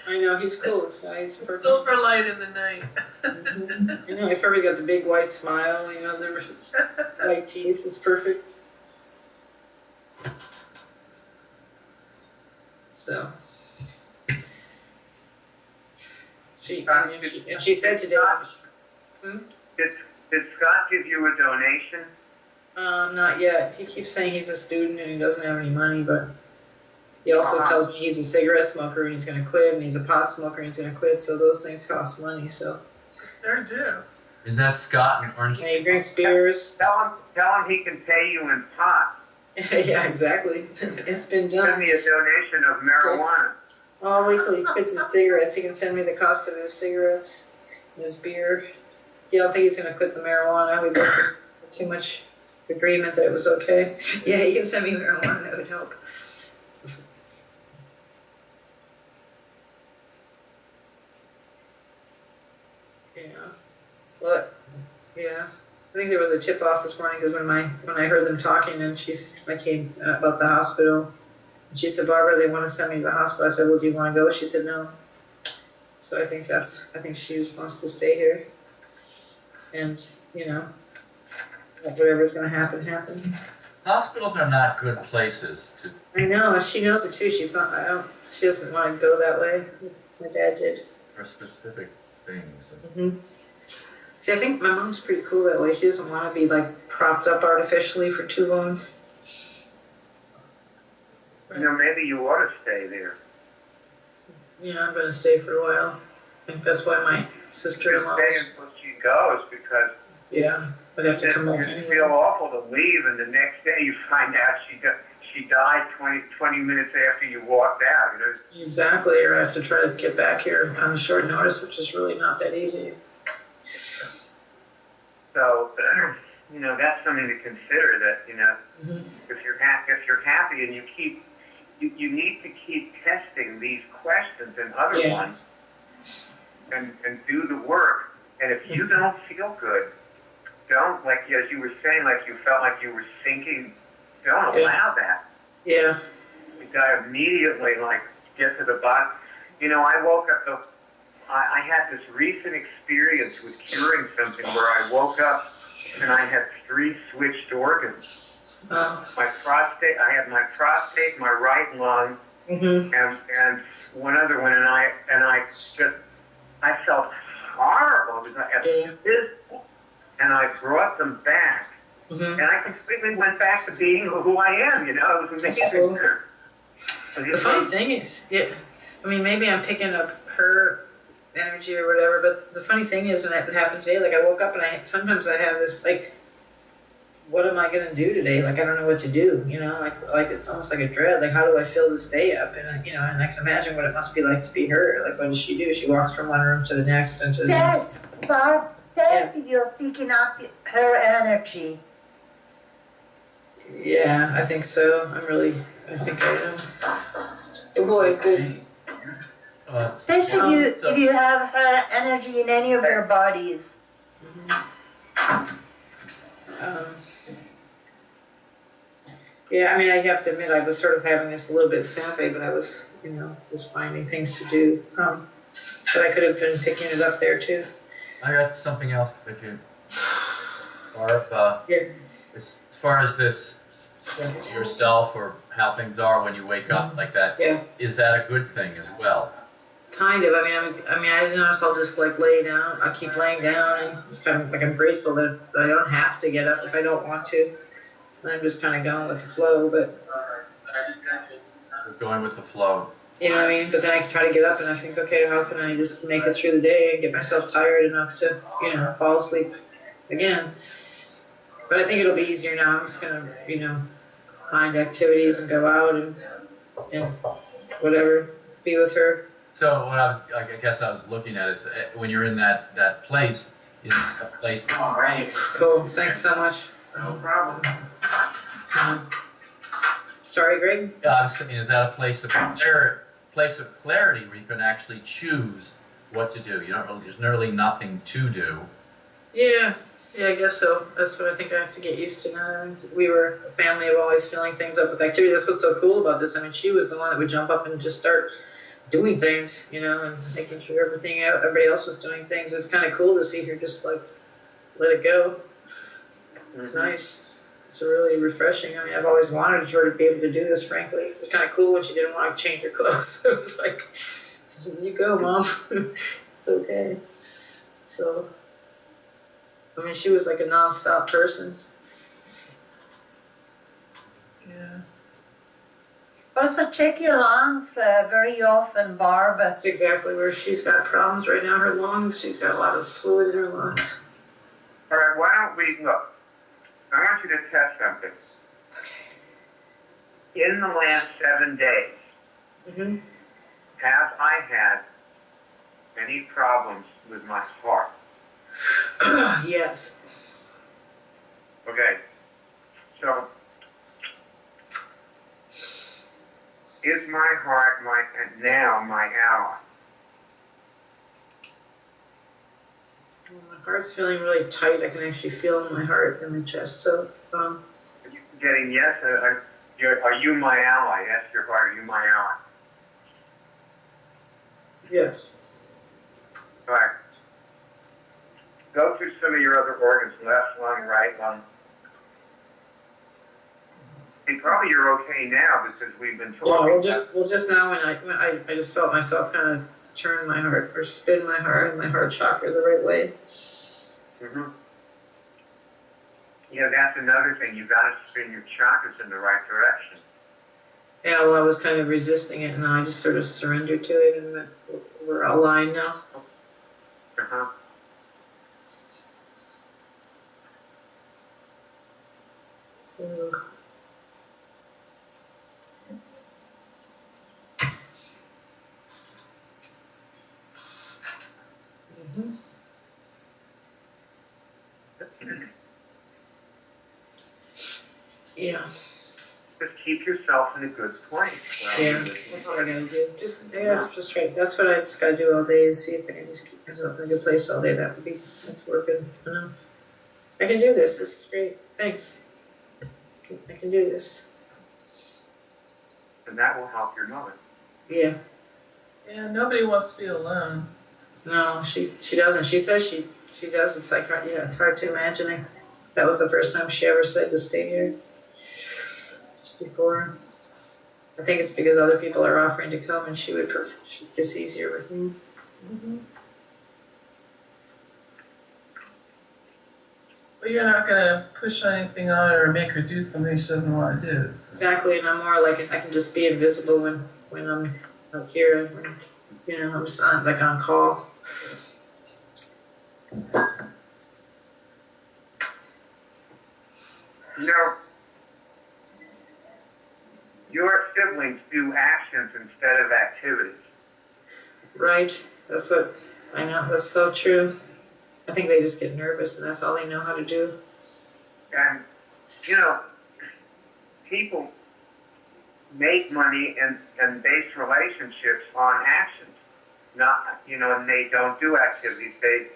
[SPEAKER 3] I know he's cool. This guy, he's perfect.
[SPEAKER 2] Silver light in the night.
[SPEAKER 3] I know he's probably got the big white smile. The white teeth. It's perfect. So. She said today.
[SPEAKER 5] Did Scott give you a donation?
[SPEAKER 3] Not yet. He keeps saying he's a student and he doesn't have any money, but he also tells me he's a cigarette smoker and he's going to quit, and he's a pot smoker and he's going to quit, so those things cost money, so.
[SPEAKER 2] Sure do.
[SPEAKER 1] Is that Scott in Orange?
[SPEAKER 3] And he drinks beers.
[SPEAKER 5] Tell him he can pay you in pot.
[SPEAKER 3] Yeah, exactly. It's been done.
[SPEAKER 5] Send me a donation of marijuana.
[SPEAKER 3] All weekly, he quits his cigarettes. He can send me the cost of his cigarettes and his beer. He don't think he's going to quit the marijuana. We both had too much agreement that it was okay. Yeah, he can send me marijuana. That would help. Yeah. Well, yeah. I think there was a tip off this morning because when I heard them talking and I came about the hospital. She said, Barbara, they want to send me to the hospital. I said, well, do you want to go? She said, no. So I think she just wants to stay here. And, whatever's going to happen.
[SPEAKER 1] Hospitals are not good places to.
[SPEAKER 3] I know. She knows it too. She doesn't want to go that way. My dad did.
[SPEAKER 1] For specific things.
[SPEAKER 3] Mm-hmm. See, I think my mom's pretty cool that way. She doesn't want to be like propped up artificially for too long.
[SPEAKER 5] Maybe you ought to stay there.
[SPEAKER 3] Yeah, I'm going to stay for a while. I think that's why my sister-in-law.
[SPEAKER 5] Stay until she goes, because
[SPEAKER 3] yeah, I'd have to come back
[SPEAKER 5] you
[SPEAKER 3] anyway.
[SPEAKER 5] feel awful to leave, and the next day you find out she died 20 minutes after you walked out.
[SPEAKER 3] Exactly, or I have to try to get back here on short notice, which is really not that easy.
[SPEAKER 5] So, that's something to consider. That if you're happy and you keep you need to keep testing these questions and other
[SPEAKER 3] Yeah.
[SPEAKER 5] ones and do the work. And if you don't feel good, don't, like as you were saying, like you felt like you were sinking, don't allow that.
[SPEAKER 3] Yeah.
[SPEAKER 5] You gotta immediately like get to the bottom. You know, I woke up, I had this recent experience with curing something where I woke up and I had 3 switched organs. My prostate, I had my prostate, my right lung, and one other one, and I felt horrible because I had physical, and I brought them back, and I completely went back to being who I am. You know, it was amazing.
[SPEAKER 3] Cool. The funny thing is, I mean, maybe I'm picking up her energy or whatever, but the funny thing is, when it happened today, like I woke up and sometimes I have this like, what am I gonna do today? Like I don't know what to do, you know, like it's almost like a dread. Like how do I fill this day up? And you know, and I can imagine what it must be like to be her. Like what does she do? She walks from one room to the next and to the next.
[SPEAKER 4] Barb, tell if you're picking up her energy.
[SPEAKER 3] Yeah, I think so. I think I am. Oh boy, good.
[SPEAKER 4] Especially if you have her energy in any of your bodies.
[SPEAKER 3] Yeah, I mean, I have to admit, I was sort of having this a little bit Saturday, but I was, you know, just finding things to do. But I could have been picking it up there too.
[SPEAKER 1] I got something else if you, Barb.
[SPEAKER 3] Yeah.
[SPEAKER 1] As far as this sense of yourself or how things are when you wake up like that, is that a good thing as well?
[SPEAKER 3] Kind of. I mean, I notice I'll just like lay down. I keep laying down, and it's kind of like I'm grateful that I don't have to get up if I don't want to. And I'm just kind of going with the flow, but.
[SPEAKER 1] So going with the flow.
[SPEAKER 3] You know what I mean? But then I try to get up and I think, okay, how can I just make it through the day and get myself tired enough to, you know, fall asleep again? But I think it'll be easier now. I'm just going to, you know, find activities and go out and whatever, be with her.
[SPEAKER 1] So what I guess I was looking at is when you're in that place, is a place.
[SPEAKER 8] All right.
[SPEAKER 3] Cool. Thanks so much.
[SPEAKER 8] No problem.
[SPEAKER 3] Sorry, Greg?
[SPEAKER 1] I was thinking, is that a place of clarity where you can actually choose what to do? There's really nothing to do.
[SPEAKER 3] Yeah, I guess so. That's what I think I have to get used to now. And we were a family of always filling things up with activity. That's what's so cool about this. I mean, she was the one that would jump up and just start doing things, you know, and making sure everybody else was doing things. It was kind of cool to see her just like let it go. It's nice. It's really refreshing. I mean, I've always wanted her to be able to do this, frankly. It was kind of cool when she didn't want to change her clothes. It was like, you go, Mom. It's okay. So, I mean, she was like a non-stop person.
[SPEAKER 2] Yeah.
[SPEAKER 4] Also check your lungs very often, Barb.
[SPEAKER 3] That's exactly where she's got problems right now. Her lungs, she's got a lot of fluid in her lungs.
[SPEAKER 5] All right, why don't we, look, I want you to test something. In the last 7 days, have I had any problems with my heart?
[SPEAKER 3] Yes.
[SPEAKER 5] Okay, so is my heart now my ally?
[SPEAKER 3] My heart's feeling really tight. I can actually feel my heart in my chest. So,
[SPEAKER 5] Getting yes, are you my ally? Ask your heart, are you my ally?
[SPEAKER 3] yes.
[SPEAKER 5] All right. Go through some of your other organs, left lung, right lung. And probably you're okay now because we've been talking.
[SPEAKER 3] Well, just now when I just felt myself kind of turn my heart or spin my heart and my heart chakra the right way.
[SPEAKER 5] Yeah, that's another thing. You got to spin your chakras in the right direction.
[SPEAKER 3] Yeah, well, I was kind of resisting it, and now I just sort of surrendered to it, and we're aligned now. So. Yeah.
[SPEAKER 5] Just keep yourself in a good place.
[SPEAKER 3] Yeah, that's all I gotta do. Just try. That's what I just gotta do all day is see if I can just keep myself in a good place all day. That's working enough. I can do this. This is great. Thanks. I can do this.
[SPEAKER 5] And that will help your mother.
[SPEAKER 3] Yeah.
[SPEAKER 2] Yeah, nobody wants to be alone.
[SPEAKER 3] No, she doesn't. She says she does. It's like yeah, it's hard to imagine. That was the first time she ever said to stay here. Just before. I think it's because other people are offering to come, and it's easier with me.
[SPEAKER 2] Mm-hmm. But you're not gonna push anything on her or make her do something she doesn't want to do. So.
[SPEAKER 3] Exactly, and I'm more like I can just be invisible when I'm out here. When, I'm just on call.
[SPEAKER 5] Your siblings do actions instead of activities.
[SPEAKER 3] Right. That's what I know. That's so true. I think they just get nervous, and that's all they know how to do.
[SPEAKER 5] And, people make money and base relationships on actions. Not, and they don't do activities. They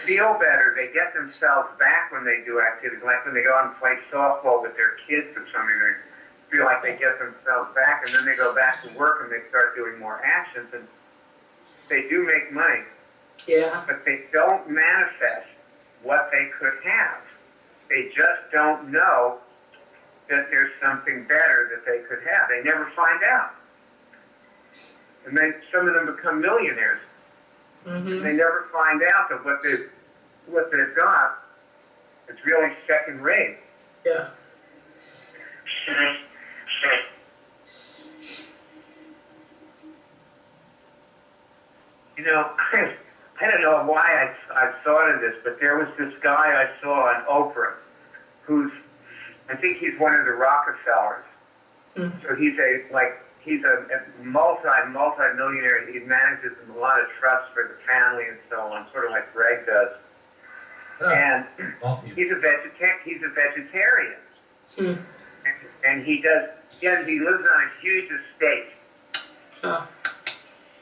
[SPEAKER 5] feel better. They get themselves back when they do activities. Like when they go out and play softball with their kids or something, they feel like they get themselves back, and then they go back to work and they start doing more actions, and they do make money.
[SPEAKER 3] Yeah.
[SPEAKER 5] But they don't manifest what they could have. They just don't know that there's something better that they could have. They never find out. And then some of them become millionaires.
[SPEAKER 3] Mm-hmm.
[SPEAKER 5] They never find out that what they've got is really second rate.
[SPEAKER 3] Yeah.
[SPEAKER 5] I don't know why I thought of this, but there was this guy I saw on Oprah, I think he's one of the Rockefellers.
[SPEAKER 3] Mm.
[SPEAKER 5] So he's a multi-millionaire. He manages a lot of trusts for the family and so on, sort of like Greg does. And he's a vegetarian.
[SPEAKER 3] Mm.
[SPEAKER 5] And he lives on a huge estate.
[SPEAKER 3] Oh.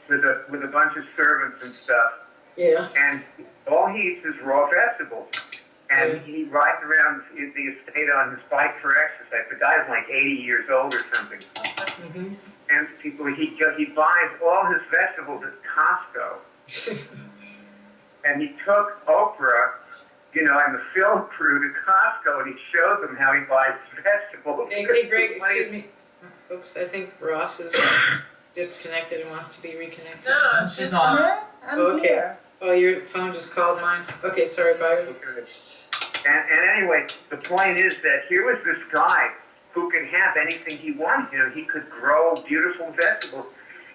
[SPEAKER 5] With a bunch of servants and stuff.
[SPEAKER 3] Yeah.
[SPEAKER 5] And all he eats is raw vegetables. And he rides around the estate on his bike for exercise. The guy's like 80 years old or something.
[SPEAKER 3] Mm-hmm.
[SPEAKER 5] And he buys all his vegetables at Costco. And he took Oprah, and the film crew to Costco, and he showed them how he buys vegetables.
[SPEAKER 3] Hey, Greg, excuse me. Oops, I think Ross is disconnected and wants to be reconnected.
[SPEAKER 2] No, she's on.
[SPEAKER 3] I'm here. Oh, your phone just called mine. Okay, sorry, bye.
[SPEAKER 5] And anyway, the point is that here was this guy who could have anything he wanted. He could grow beautiful vegetables,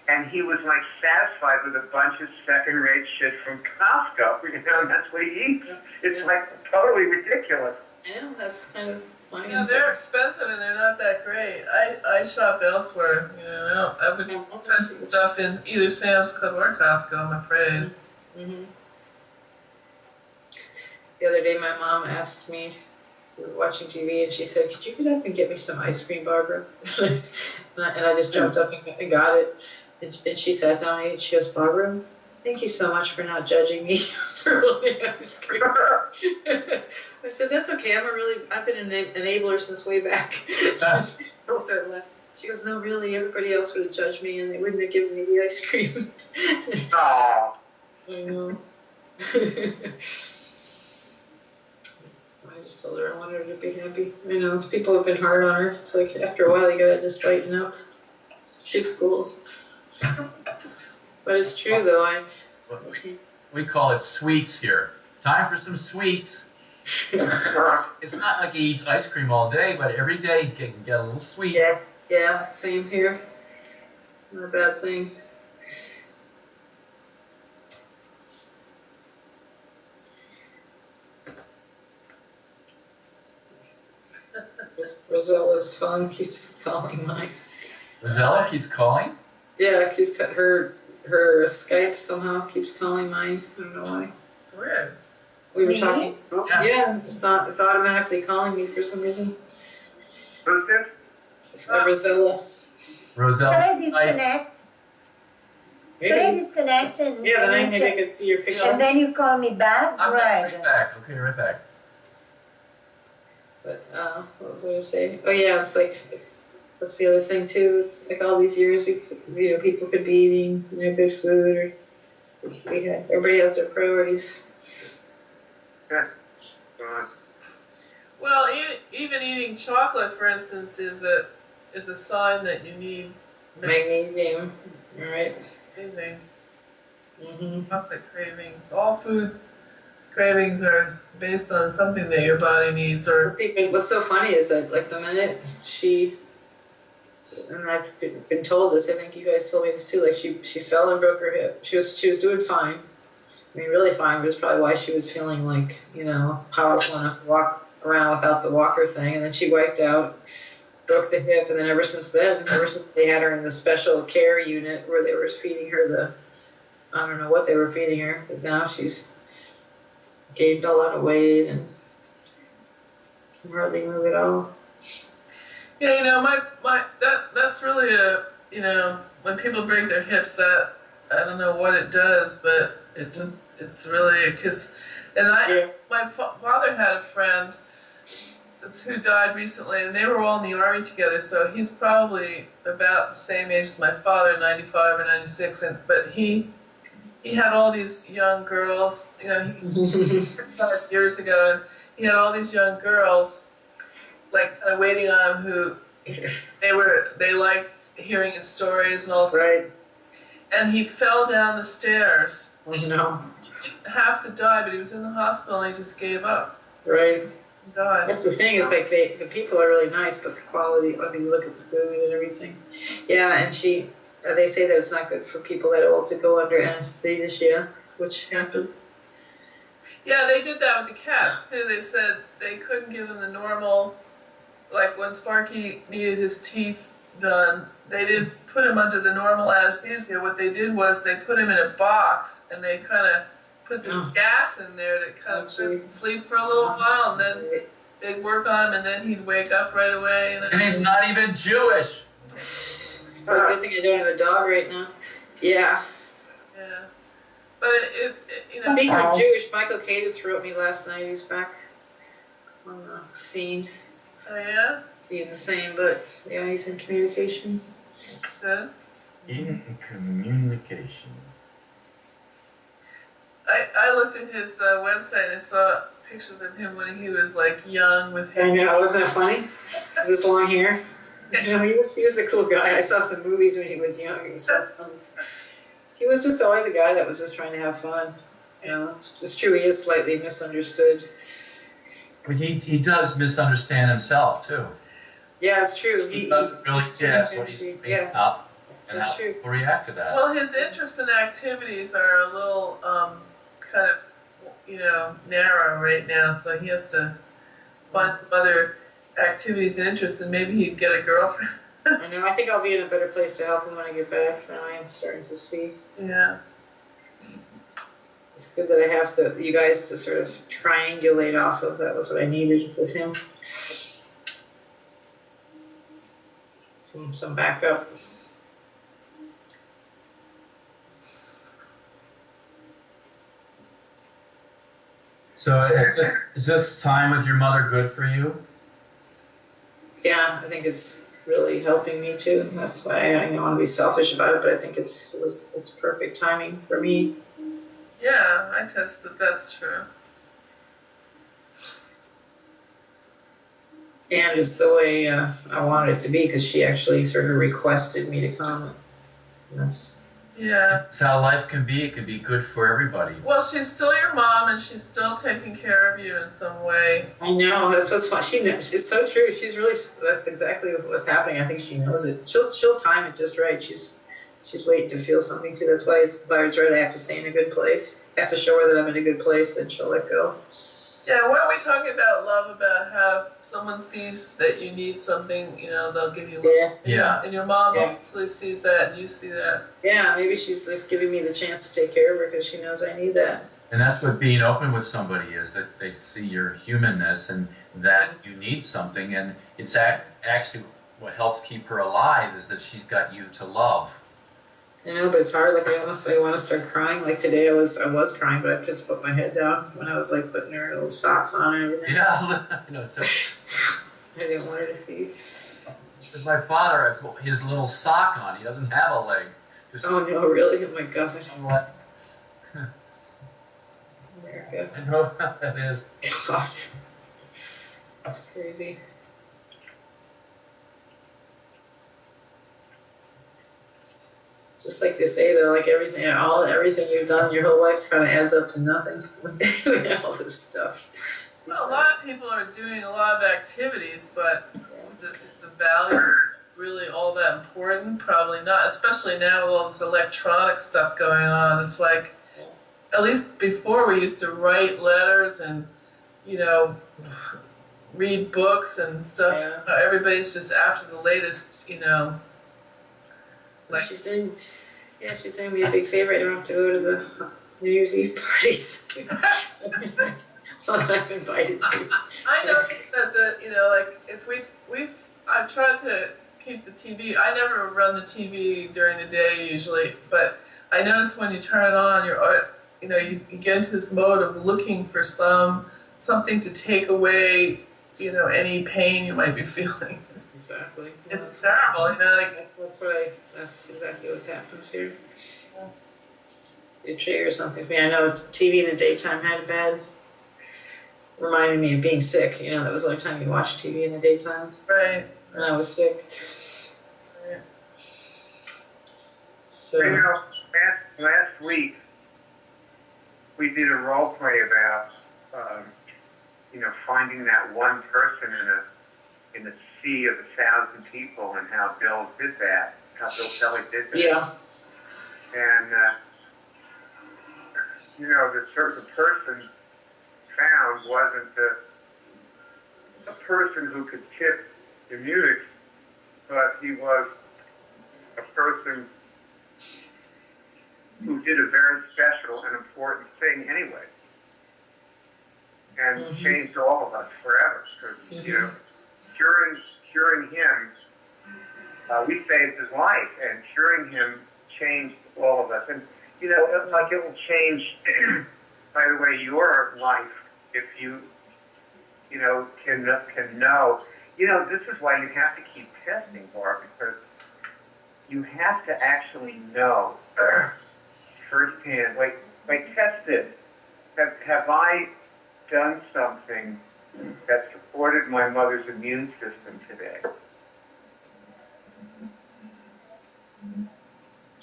[SPEAKER 5] and he was like satisfied with a bunch of second-rate shit from Costco. And that's what he eats. It's like totally ridiculous.
[SPEAKER 3] Yeah, that's kind of funny.
[SPEAKER 2] They're expensive and they're not that great. I shop elsewhere. I would test stuff in either Sam's Club or Costco, I'm afraid.
[SPEAKER 3] Mm-hmm. The other day, my mom asked me, we were watching TV, and she said, "Could you get up and get me some ice cream, Barbara?" and I just jumped up and got it. And she sat down and ate. She goes, "Barbara, thank you so much for not judging me for loving ice cream." I said, "That's okay. I've been an enabler since way back." She started laughing. She goes, "No, really, everybody else would have judged me, and they wouldn't have given me the ice cream."
[SPEAKER 5] Aww.
[SPEAKER 3] I know. I just told her I wanted her to be happy. I know people have been hard on her. It's like after a while you gotta just lighten up. She's cool. But it's true though.
[SPEAKER 1] We call it sweets here. Time for some sweets. It's not like he eats ice cream all day, but every day he can get a little sweet.
[SPEAKER 3] Yeah, same here. Not a bad thing. Rosella's phone keeps calling mine.
[SPEAKER 1] Rosella keeps calling?
[SPEAKER 3] Yeah, she's cut her Skype somehow keeps calling mine. I don't know why.
[SPEAKER 2] It's weird.
[SPEAKER 3] We were talking.
[SPEAKER 1] Yeah.
[SPEAKER 3] It's automatically calling me for some reason.
[SPEAKER 5] Who's this?
[SPEAKER 3] It's Rosella.
[SPEAKER 1] Roselle,
[SPEAKER 4] Shall I
[SPEAKER 1] I,
[SPEAKER 4] disconnect? Shall I disconnect and
[SPEAKER 3] Yeah, then
[SPEAKER 4] and,
[SPEAKER 3] maybe I could see your picture.
[SPEAKER 4] and then you call me back?
[SPEAKER 1] I'm
[SPEAKER 4] Right.
[SPEAKER 1] right back. Okay, right back.
[SPEAKER 3] But what was I gonna say? Oh yeah, it's like that's the other thing too. It's like all these years, people could be eating good food, or everybody has their priorities.
[SPEAKER 5] Yeah.
[SPEAKER 2] Well, even eating chocolate, for instance, is a sign that you need
[SPEAKER 3] Magnesium, all right.
[SPEAKER 2] magnesium.
[SPEAKER 3] Mm-hmm.
[SPEAKER 2] Chocolate cravings. All foods cravings are based on something that your body needs. Or
[SPEAKER 3] See, but what's so funny is that like the minute and I've been told this, I think you guys told me this too. Like she fell and broke her hip. She was doing fine. I mean, really fine. But it's probably why she was feeling like powerful enough to walk around without the walker thing. And then she wiped out, broke the hip, and then ever since they had her in the special care unit where they were feeding her I don't know what they were feeding her, but now she's gained a lot of weight and can hardly move at all.
[SPEAKER 2] yeah, that's really when people break their hips, that I don't know what it does, but it's really because my father had a friend who died recently, and they were all in the army together, so he's probably about the same age as my father, 95 or 96, but he had all these young girls, he died years ago, and he had all these young girls like kind of waiting on him who they liked hearing his stories and all this.
[SPEAKER 3] Right.
[SPEAKER 2] And he fell down the stairs.
[SPEAKER 3] You know.
[SPEAKER 2] He didn't have to die, but he was in the hospital and he just gave up.
[SPEAKER 3] Right.
[SPEAKER 2] And died.
[SPEAKER 3] That's the thing, is like the people are really nice, but the quality, I mean, you look at the food and everything. Yeah, and they say that it's not good for people that old to go under anesthesia, which happened.
[SPEAKER 2] Yeah, they did that with the cats too. They said they couldn't give him the normal, like when Sparky needed his teeth done, they didn't put him under the normal anesthesia. What they did was they put him in a box and they kind of put this gas in there to kind of put him to sleep for a little while, and then they'd work on him, and then he'd wake up right away.
[SPEAKER 1] And he's not even Jewish.
[SPEAKER 3] Oh, good thing I don't have a dog right now. Yeah.
[SPEAKER 2] Yeah. But
[SPEAKER 3] Speaking of Jewish, Michael Cadis wrote me last night. He's back on the scene.
[SPEAKER 2] Oh yeah?
[SPEAKER 3] Being the same, but yeah, he's in communication.
[SPEAKER 2] Good.
[SPEAKER 1] In communication.
[SPEAKER 2] I looked at his website and I saw pictures of him when he was like young with
[SPEAKER 3] I
[SPEAKER 2] hair.
[SPEAKER 3] know, wasn't that funny? This long hair. He was a cool guy. I saw some movies when he was young. He was so fun. He was just always a guy that was just trying to have fun. It's true. He is slightly misunderstood.
[SPEAKER 1] But he does misunderstand himself too.
[SPEAKER 3] Yeah, it's true.
[SPEAKER 1] He doesn't really get what he's being up and
[SPEAKER 3] That's
[SPEAKER 1] how
[SPEAKER 3] true.
[SPEAKER 1] people react to that.
[SPEAKER 2] Well, his interests and activities are a little kind of narrow right now, so he has to find some other activities and interests, and maybe he'd get a girlfriend.
[SPEAKER 3] I know. I think I'll be in a better place to help him when I get back. Now I am starting to see.
[SPEAKER 2] Yeah.
[SPEAKER 3] It's good that I have you guys to sort of triangulate off of. That was what I needed with him. Some backup.
[SPEAKER 1] So is this time with your mother good for you?
[SPEAKER 3] Yeah, I think it's really helping me too. That's why I don't want to be selfish about it, but I think it's perfect timing for me.
[SPEAKER 2] Yeah, I test that that's true.
[SPEAKER 3] And it's the way I wanted it to be, because she actually sort of requested me to come.
[SPEAKER 2] Yeah.
[SPEAKER 1] That's how life can be. It can be good for everybody.
[SPEAKER 2] Well, she's still your mom, and she's still taking care of you in some way.
[SPEAKER 3] I know, that's what's fun. She knows. It's so true. That's exactly what's happening. I think she knows it. She'll time it just right. She's waiting to feel something too. That's why it's right. I have to stay in a good place. I have to show her that I'm in a good place, then she'll let go.
[SPEAKER 2] Yeah, when we talking about love, about how if someone sees that you need something, they'll give you love.
[SPEAKER 1] Yeah.
[SPEAKER 2] And your mom obviously sees that, and you see that.
[SPEAKER 3] Yeah, maybe she's just giving me the chance to take care of her because she knows I need that.
[SPEAKER 1] And that's what being open with somebody is, that they see your humanness and that you need something. And it's actually what helps keep her alive is that she's got you to love.
[SPEAKER 3] I know, but it's hard. Like I want to start crying. Like today, I was crying, but I just put my head down when I was like putting her little socks on and everything.
[SPEAKER 1] Yeah, you know. So,
[SPEAKER 3] I didn't want her to see.
[SPEAKER 1] with my father, I put his little sock on. He doesn't have a leg. Just,
[SPEAKER 3] Oh no, really? Oh my God.
[SPEAKER 1] I'm like,
[SPEAKER 3] America.
[SPEAKER 1] I know how that is.
[SPEAKER 3] God. That's crazy. Just like they say though, like everything you've done your whole life kind of adds up to nothing. All this stuff.
[SPEAKER 2] Well, a lot of people are doing a lot of activities, but is the value really all that important? Probably not, especially now with all this electronic stuff going on. It's like, at least before we used to write letters and, you know, read books and stuff.
[SPEAKER 3] Yeah.
[SPEAKER 2] Everybody's just after the latest, you know. Like,
[SPEAKER 3] She's doing me a big favor. I don't have to go to the New Year's Eve parties. Well, I'm invited to.
[SPEAKER 2] I noticed that you know, like if I've tried to keep the TV. I never run the TV during the day usually, but I notice when you turn it on, you get into this mode of looking for something to take away, you know, any pain you might be feeling.
[SPEAKER 3] Exactly.
[SPEAKER 2] It's terrible, you know, like
[SPEAKER 3] that's exactly what happens here. It triggers something for me. I know TV in the daytime reminded me of being sick. You know, that was the only time you watch TV in the daytime.
[SPEAKER 2] right.
[SPEAKER 3] When I was sick.
[SPEAKER 2] Right.
[SPEAKER 3] So.
[SPEAKER 5] You know, last week we did a role play about, you know, finding that one person in a sea of 1,000 people, and how Bill did that, how Bill Kelly did that.
[SPEAKER 3] Yeah.
[SPEAKER 5] And you know, the person found wasn't a person who could tip the music, but he was a person who did a very special and important thing anyway, and changed all of us forever. Because you know, curing him, we saved his life, and curing him changed all of us. And you know, it's like it will change. By the way, your life, if you know, can know. You know, this is why you have to keep testing, Barb, because you have to actually know firsthand. Like test it. Have I done something that supported my mother's immune system today?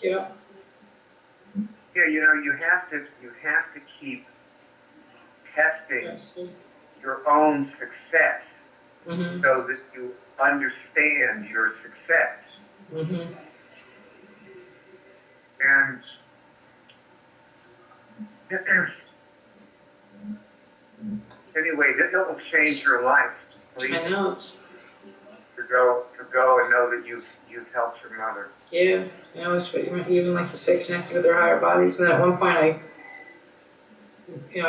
[SPEAKER 3] Yeah.
[SPEAKER 5] Yeah, you know, you have to keep testing your own success so that you understand your success. And anyway, this will change your life. Please,
[SPEAKER 3] I know.
[SPEAKER 5] to go and know that you've helped your mother.
[SPEAKER 3] Yeah. You know, it's even like you say, connected with her higher bodies. And at one point, I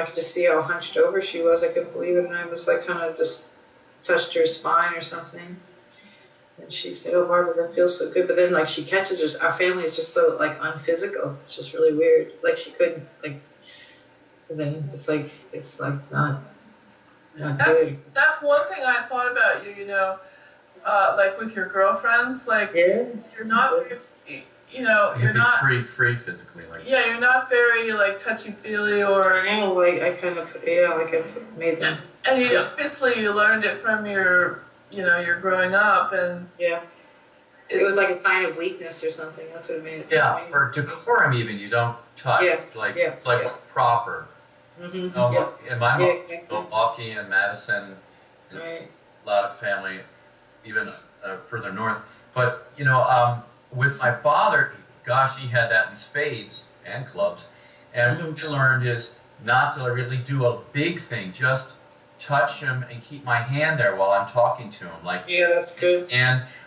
[SPEAKER 3] could just see how hunched over she was. I couldn't believe it, and I was like, kind of just touched her spine or something. And she said, "Oh, Barbara, that feels so good." But then, like, she catches her. Our family is just so like unphysical. It's just really weird. Like she couldn't like. And then it's like not good.
[SPEAKER 2] That's one thing I thought about you. You know, like with your girlfriends, like
[SPEAKER 3] Yeah.
[SPEAKER 2] you're not, you know, you're not
[SPEAKER 1] free physically, like.
[SPEAKER 2] Yeah, you're not very like touchy feely or.
[SPEAKER 3] I know, like I kind of like I've made them.
[SPEAKER 2] And you obviously you learned it from your growing up, and
[SPEAKER 3] Yes. It was like a sign of weakness or something. That's what it made it.
[SPEAKER 1] Yeah, or decorum even, you don't touch.
[SPEAKER 3] Yeah,
[SPEAKER 1] It's like,
[SPEAKER 3] yeah,
[SPEAKER 1] it's like
[SPEAKER 3] yeah.
[SPEAKER 1] what's proper. No, in my Milwaukee and Madison, there's
[SPEAKER 3] Right.
[SPEAKER 1] a lot of family, even further north. But, you know, with my father, gosh, he had that in spades and clubs. And what we learned is not to really do a big thing, just touch him and keep my hand there while I'm talking to him. Like,
[SPEAKER 3] Yeah, that's good.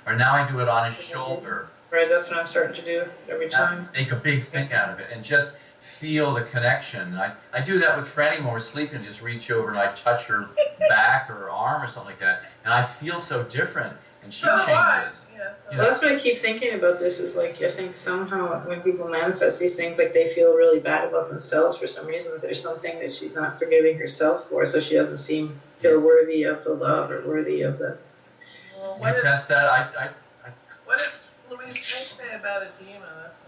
[SPEAKER 1] or now I do it on his shoulder.
[SPEAKER 3] Right, that's what I'm starting to do every time.
[SPEAKER 1] Make a big thing out of it and just feel the connection. I do that with Franny when we're sleeping, just reach over and I touch her back or arm or something like that. And I feel so different. and she
[SPEAKER 2] So do I.
[SPEAKER 1] changes.
[SPEAKER 2] Yeah, so
[SPEAKER 1] You
[SPEAKER 3] Well,
[SPEAKER 1] know,
[SPEAKER 3] that's what I keep thinking about this is like, I think somehow when people manifest these things, like they feel really bad about themselves for some reason, that there's something that she's not forgiving herself for, so she doesn't feel worthy of the love or worthy of the.
[SPEAKER 2] well,
[SPEAKER 1] you test that.
[SPEAKER 2] what did Louise say about edema? That's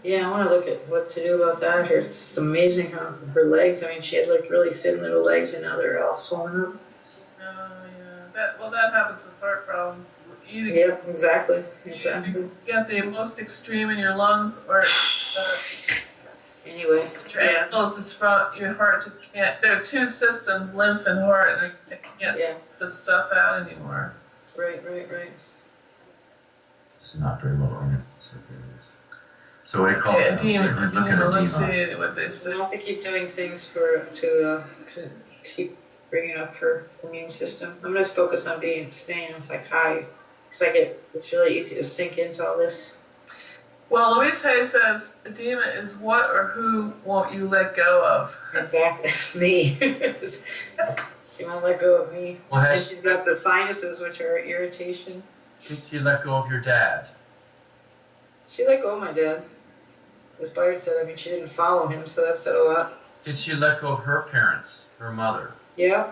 [SPEAKER 3] Yeah, I want to look at what to do about that. It's just amazing how her legs, I mean, she had like really thin little legs and now they're all swollen up.
[SPEAKER 2] yeah. That happens with heart problems. You
[SPEAKER 3] Yeah, exactly.
[SPEAKER 2] get the most extreme in your lungs, or
[SPEAKER 3] Anyway,
[SPEAKER 2] your ankles is from your heart just can't. There are two systems, lymph and heart, and it can't get the stuff out anymore.
[SPEAKER 3] Right.
[SPEAKER 1] It's not very well written. So what do you call it?
[SPEAKER 2] Edema.
[SPEAKER 1] Look at edema.
[SPEAKER 2] Let's see what they say.
[SPEAKER 3] So I have to keep doing things to keep bringing up her immune system. I'm going to focus on staying like high, because it's really easy to sink into all this.
[SPEAKER 2] Well, Louise Hay says edema is what or who won't you let go of?
[SPEAKER 3] Exactly, me. She won't let go of me.
[SPEAKER 1] Well,
[SPEAKER 3] and she's got the sinuses, which are irritation.
[SPEAKER 1] Did she let go of your dad?
[SPEAKER 3] She let go of my dad. As Byron said, I mean, she didn't follow him, so that said a lot.
[SPEAKER 1] Did she let go of her parents, her mother?
[SPEAKER 3] Yeah.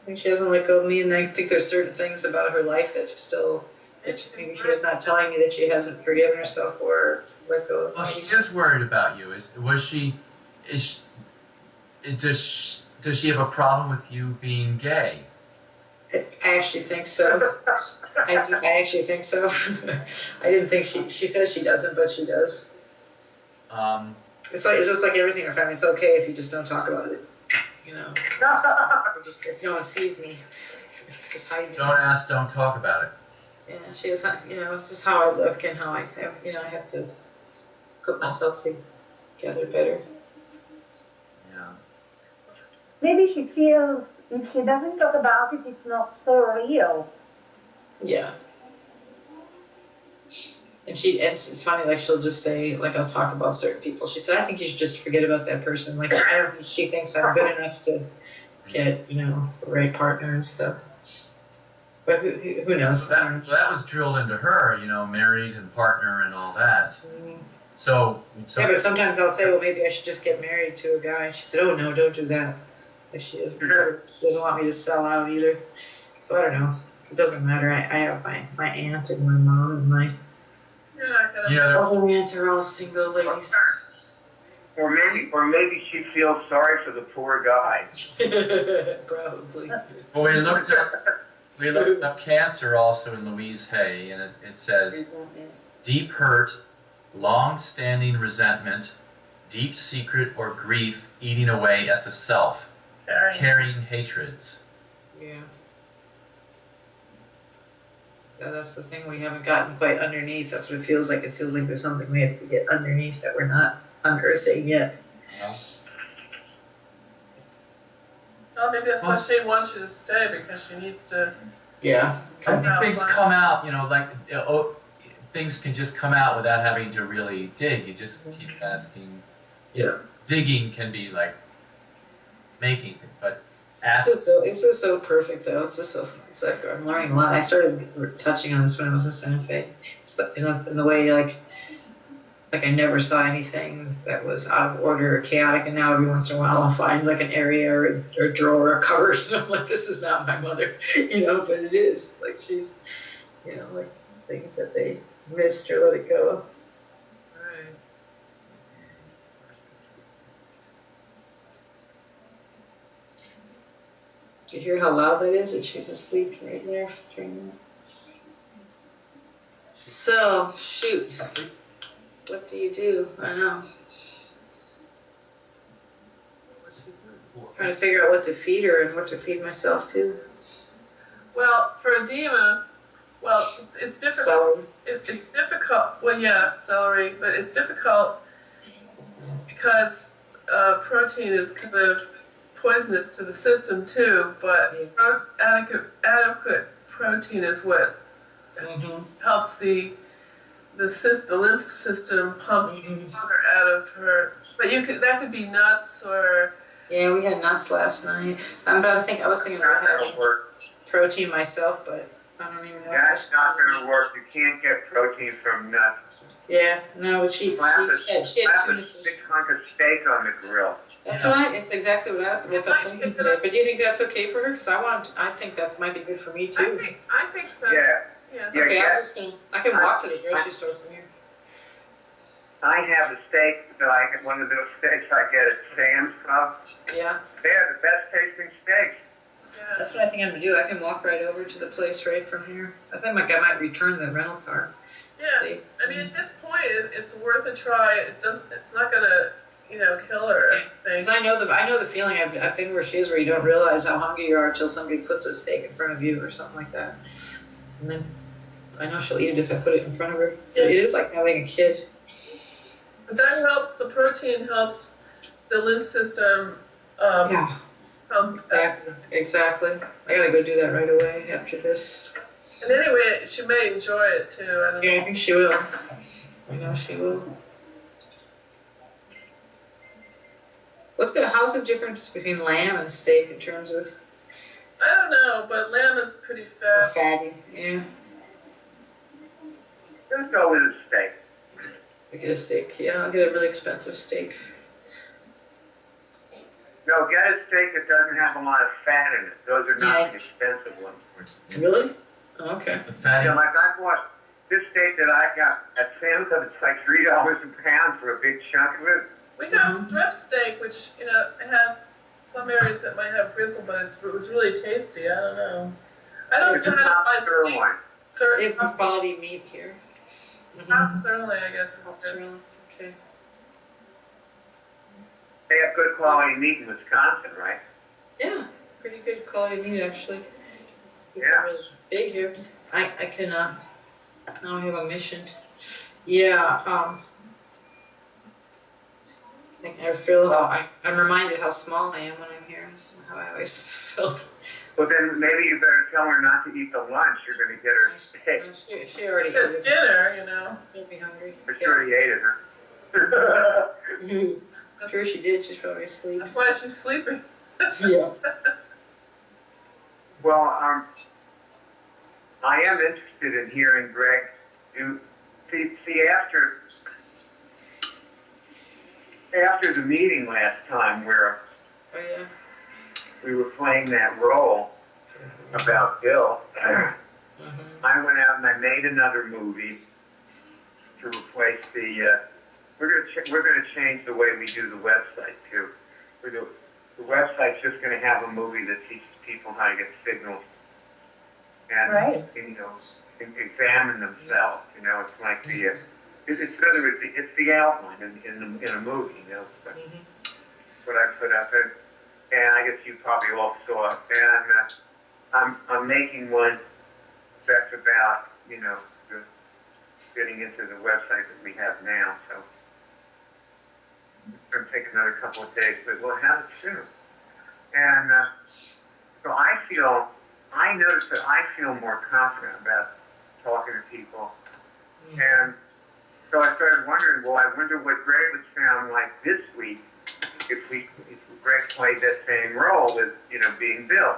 [SPEAKER 3] I think she hasn't let go of me, and I think there's certain things about her life that she's still. Maybe she's not telling me that she hasn't forgiven herself or let go of.
[SPEAKER 1] Well, she is worried about you. Does she have a problem with you being gay?
[SPEAKER 3] I actually think so. I actually think so. I didn't think she says she doesn't, but she does. It's just like everything in our family. It's okay if you just don't talk about it. You know. If no one sees me, just hide it.
[SPEAKER 1] Don't ask, don't talk about it.
[SPEAKER 3] Yeah, she is. It's just how I look and how I have to put myself together better.
[SPEAKER 1] Yeah.
[SPEAKER 4] Maybe she feels if she doesn't talk about it, it's not so real.
[SPEAKER 3] Yeah. And it's funny, like she'll just say, like I'll talk about certain people. She said, I think you should just forget about that person. Like I don't think she thinks I'm good enough to get, the right partner and stuff. But who knows?
[SPEAKER 1] So that was drilled into her, married and partner and all that.
[SPEAKER 3] Mm-hmm.
[SPEAKER 1] So
[SPEAKER 3] yeah, but sometimes I'll say, well, maybe I should just get married to a guy. She said, oh no, don't do that. Like she doesn't want me to sell out either. So I don't know. It doesn't matter. I have my aunt and my mom and my other aunts are all single ladies.
[SPEAKER 5] Or maybe she feels sorry for the poor guy.
[SPEAKER 3] Probably.
[SPEAKER 1] Well, we looked up cancer also in Louise Hay, and it says deep hurt, long-standing resentment, deep secret or grief eating away at the self, carrying hatreds.
[SPEAKER 3] Yeah. Yeah, that's the thing we haven't gotten quite underneath. That's what it feels like. It feels like there's something we have to get underneath that we're not unearthing yet.
[SPEAKER 2] Well, maybe that's why she wants you to stay, because she needs to.
[SPEAKER 3] Yeah.
[SPEAKER 1] I think things come out, things can just come out without having to really dig. You just keep asking.
[SPEAKER 3] Yeah.
[SPEAKER 1] Digging can be like making things, but
[SPEAKER 3] It's just so perfect though. It's like I'm learning a lot. I started touching on this when I was in Santa Fe. It's in the way like I never saw anything that was out of order or chaotic, and now every once in a while I'll find like an area or a drawer or a cupboard, and I'm like, this is not my mother, but it is. Like she's, like things that they missed or let it go.
[SPEAKER 2] Right.
[SPEAKER 3] Do you hear how loud that is? And she's asleep right there during that. So, shoot. What do you do? I know. Trying to figure out what to feed her and what to feed myself too.
[SPEAKER 2] Well, for edema, it's difficult.
[SPEAKER 3] Celery.
[SPEAKER 2] It's difficult. Well, yeah, celery, but it's difficult because protein is kind of poisonous to the system too. But adequate protein is what helps the lymph system pump water out of her. But that could be nuts or.
[SPEAKER 3] Yeah, we had nuts last night. I was thinking about having protein myself, but I don't even know.
[SPEAKER 5] That's not going to work. You can't get protein from nuts.
[SPEAKER 3] Yeah, no, but she had
[SPEAKER 5] Slap
[SPEAKER 3] tuna
[SPEAKER 5] a
[SPEAKER 3] fish.
[SPEAKER 5] big hunk of steak on the grill.
[SPEAKER 3] That's it's exactly what I woke up thinking today. But do you think that's okay for her? Because I think that might be good for me too.
[SPEAKER 2] I think so.
[SPEAKER 5] Yeah.
[SPEAKER 2] Yes.
[SPEAKER 5] Yeah,
[SPEAKER 3] Okay,
[SPEAKER 5] yeah.
[SPEAKER 3] I can walk to the grocery store from here.
[SPEAKER 5] I have a steak that I get, one of those steaks I get at Sam's Club.
[SPEAKER 3] Yeah.
[SPEAKER 5] They're the best tasting steaks.
[SPEAKER 2] Yeah.
[SPEAKER 3] That's what I think I'm gonna do. I can walk right over to the place right from here. I think I might return the rental car.
[SPEAKER 2] Yeah.
[SPEAKER 3] See.
[SPEAKER 2] I mean, at this point, it's worth a try. It doesn't. It's not gonna, kill her. I
[SPEAKER 3] Because
[SPEAKER 2] think.
[SPEAKER 3] I know the feeling. I've been where she is, where you don't realize how hungry you are until somebody puts a steak in front of you or something like that. And then I know she'll eat it if I put it in front of her.
[SPEAKER 2] Yeah.
[SPEAKER 3] It is like having a kid.
[SPEAKER 2] But that helps. The protein helps the lymph system.
[SPEAKER 3] Yeah.
[SPEAKER 2] Pump.
[SPEAKER 3] Exactly. I gotta go do that right away after this.
[SPEAKER 2] And anyway, she may enjoy it too. I don't know.
[SPEAKER 3] Yeah, I think she will. I know she will. How's the difference between lamb and steak in terms of
[SPEAKER 2] I don't know, but lamb is pretty fat.
[SPEAKER 3] fatty? Yeah.
[SPEAKER 5] Let's go with a steak.
[SPEAKER 3] I get a steak. Yeah, I'll get a really expensive steak.
[SPEAKER 5] No, get a steak that doesn't have a lot of fat in it. Those are not the expensive ones.
[SPEAKER 3] Really? Oh, okay.
[SPEAKER 1] The fatty.
[SPEAKER 5] Yeah, like I bought this steak that I got at Sam's Club. It's like $3 a pound for a big chunk of it.
[SPEAKER 2] We got strip steak, which it has some areas that might have gristle, but it was really tasty. I don't know. I don't
[SPEAKER 5] It's
[SPEAKER 2] know how to
[SPEAKER 5] not
[SPEAKER 2] buy steak.
[SPEAKER 5] sirloin.
[SPEAKER 3] They have quality meat here.
[SPEAKER 2] Not sirloin, I guess is good.
[SPEAKER 3] Okay.
[SPEAKER 5] They have good quality meat in Wisconsin, right?
[SPEAKER 3] Yeah, pretty good quality meat actually.
[SPEAKER 5] Yeah.
[SPEAKER 3] Really big here. I cannot. Now I have a mission. Yeah. I feel I'm reminded how small I am when I'm here. That's how I always felt.
[SPEAKER 5] Well, then maybe you better tell her not to eat the lunch. You're going to get her steak.
[SPEAKER 3] She already ate
[SPEAKER 2] It's
[SPEAKER 3] it.
[SPEAKER 2] dinner.
[SPEAKER 3] She'll be hungry.
[SPEAKER 5] But she already ate it, huh?
[SPEAKER 3] I'm sure she did. She's probably asleep.
[SPEAKER 2] That's why she's sleeping.
[SPEAKER 3] Yeah.
[SPEAKER 5] Well, I am interested in hearing Greg do. See, after the meeting last time, where
[SPEAKER 3] Oh yeah.
[SPEAKER 5] we were playing that role about Bill, I went out and I made another movie to replace the. We're gonna change the way we do the website too. The website's just gonna have a movie that teaches people how to get signals and
[SPEAKER 4] Right.
[SPEAKER 5] examine themselves. It's like the. It's the outline in a movie. What I put up there, and I guess you probably all saw it. And I'm making one that's about getting into the website that we have now. So it's going to take another couple of days, but we'll have it soon. And so I noticed that I feel more confident about talking to people. And so I started wondering, well, I wonder what Greg would sound like this week if Greg played that same role with, being Bill.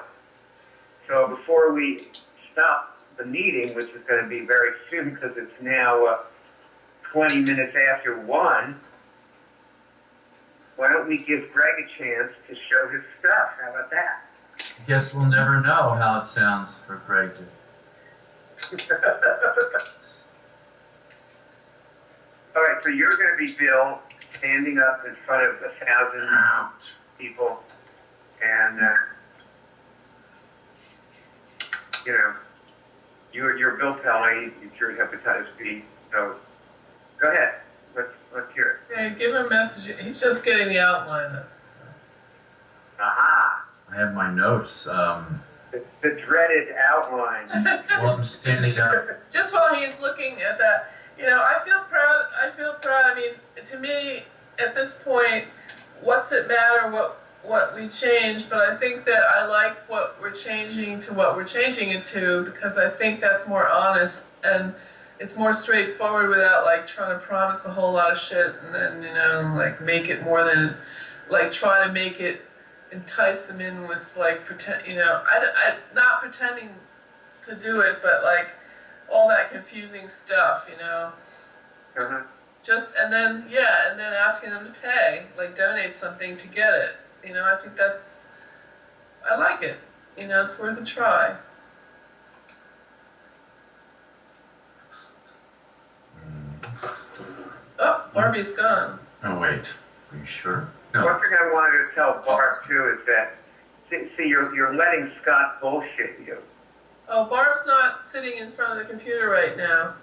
[SPEAKER 5] So before we stop the meeting, which is going to be very soon because it's now 20 minutes after 1, why don't we give Greg a chance to show his stuff? How about that?
[SPEAKER 1] Guess we'll never know how it sounds for Greg to.
[SPEAKER 5] All right, so you're going to be Bill standing up in front of 1,000 people, and you're Bill Pelly. You cured hepatitis B. So go ahead. Let's hear it.
[SPEAKER 2] Okay, give him a message. He's just getting the outline of it. So.
[SPEAKER 5] Aha!
[SPEAKER 1] I have my notes.
[SPEAKER 5] The dreaded outline.
[SPEAKER 1] While I'm standing up.
[SPEAKER 2] Just while he's looking at that, I feel proud. I mean, to me, at this point, what's it matter what we change? But I think that I like what we're changing to what we're changing it to because I think that's more honest and it's more straightforward without trying to promise a whole lot of shit and then make it more than try to make it entice them in with pretend. I not pretending to do it, but like all that confusing stuff, you know.
[SPEAKER 5] Uh-huh.
[SPEAKER 2] Just and then asking them to pay, like donate something to get it. You know, I think I like it. You know, it's worth a try. Oh, Barbie's gone.
[SPEAKER 1] Oh wait, are you sure? No.
[SPEAKER 5] One thing I wanted to tell Barb too is that, see, you're letting Scott bullshit you.
[SPEAKER 2] Oh, Barb's not sitting in front of the computer right now.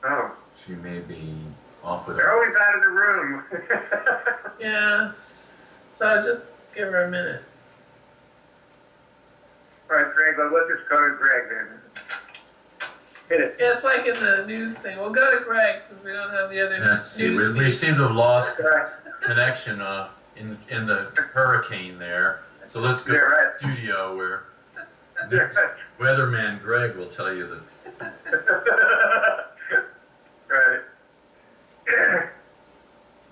[SPEAKER 5] Oh.
[SPEAKER 1] She may be off with
[SPEAKER 5] They're always out of the room.
[SPEAKER 2] Yes. So just give her a minute.
[SPEAKER 5] All right, Greg, let's just go to Greg then. Hit it.
[SPEAKER 2] Yeah, it's like in the news thing. We'll go to Greg since we don't have the other
[SPEAKER 1] Let's see.
[SPEAKER 2] news
[SPEAKER 1] We
[SPEAKER 2] feed.
[SPEAKER 1] seem to have lost
[SPEAKER 5] All right.
[SPEAKER 1] connection in the hurricane there. So let's go
[SPEAKER 5] Yeah,
[SPEAKER 1] to
[SPEAKER 5] right.
[SPEAKER 1] the studio where next weatherman Greg will tell you that.
[SPEAKER 5] Right.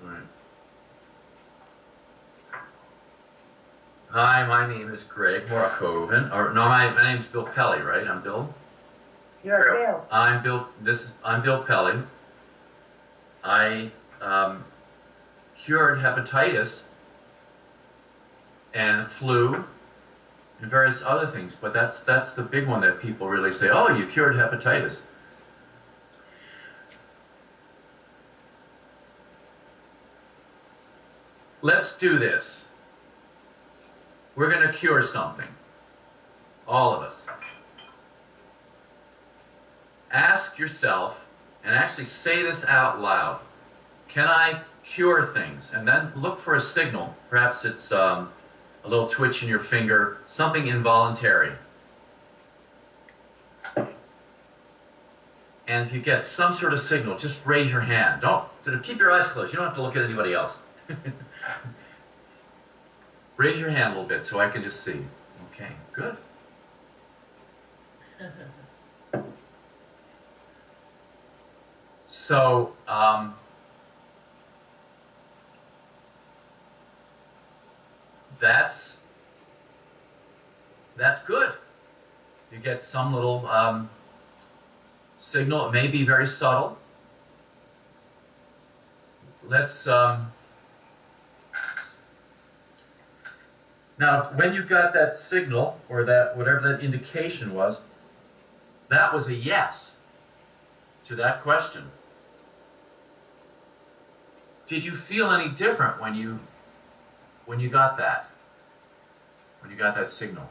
[SPEAKER 1] Right. Hi, my name is Greg Morakoven. Or no, my name's Bill Pelly, right? I'm Bill.
[SPEAKER 5] You're Bill.
[SPEAKER 1] I'm Bill Pelly. I cured hepatitis and flu and various other things, but that's the big one that people really say, "Oh, you cured hepatitis." Let's do this. We're going to cure something. All of us. Ask yourself, and actually say this out loud, can I cure things? And then look for a signal. Perhaps it's a little twitch in your finger, something involuntary. And if you get some sort of signal, just raise your hand. Don't keep your eyes closed. You don't have to look at anybody else. Raise your hand a little bit so I can just see. Okay, good. So, that's good. You get some little signal. It may be very subtle. Let's now, when you got that signal, or that whatever that indication was, that was a yes to that question. Did you feel any different when you got that? When you got that signal?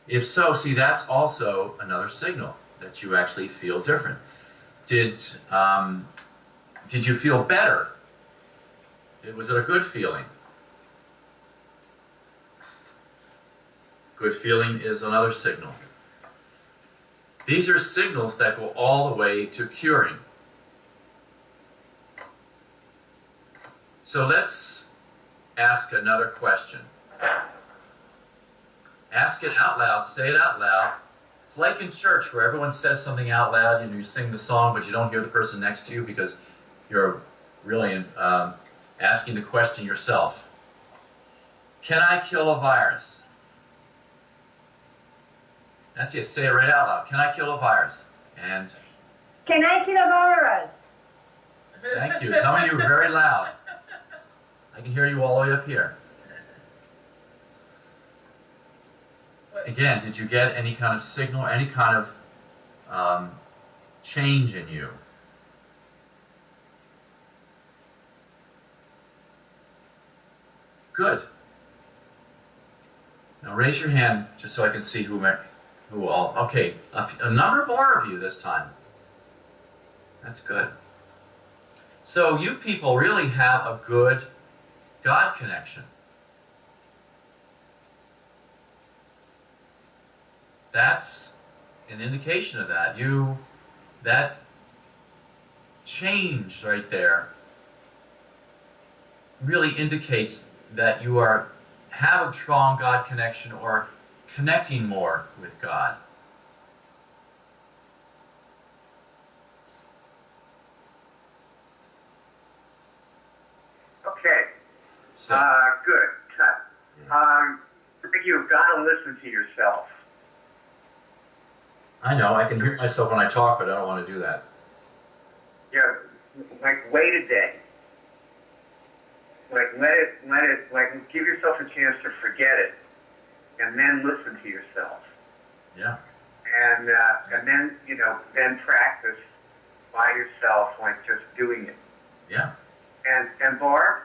[SPEAKER 1] If so, see, that's also another signal that you actually feel different. Did you feel better? Was it a good feeling? Good feeling is another signal. These are signals that go all the way to curing. So let's ask another question. Ask it out loud, say it out loud. It's like in church where everyone says something out loud and you sing the song, but you don't hear the person next to you because you're really asking the question yourself. Can I kill a virus? That's it, say it right out loud. Can I kill a virus? And
[SPEAKER 9] can I kill a virus?
[SPEAKER 1] thank you. Some of you are very loud. I can hear you all the way up here. Again, did you get any kind of signal, any kind of change in you? Good. Now raise your hand just so I can see who all. Okay, a number more of you this time. That's good. So you people really have a good God connection. That's an indication of that. That change right there really indicates that you have a strong God connection or connecting more with God.
[SPEAKER 5] Okay.
[SPEAKER 1] So,
[SPEAKER 5] Good. Cut. you've got to listen to yourself.
[SPEAKER 1] I know, I can hear myself when I talk, but I don't want to do that.
[SPEAKER 5] Yeah, like wait a day. Like let it, like give yourself a chance to forget it, and then listen to yourself.
[SPEAKER 1] Yeah.
[SPEAKER 5] And then, you know, then practice by yourself, like just doing it.
[SPEAKER 1] Yeah.
[SPEAKER 5] And Barb?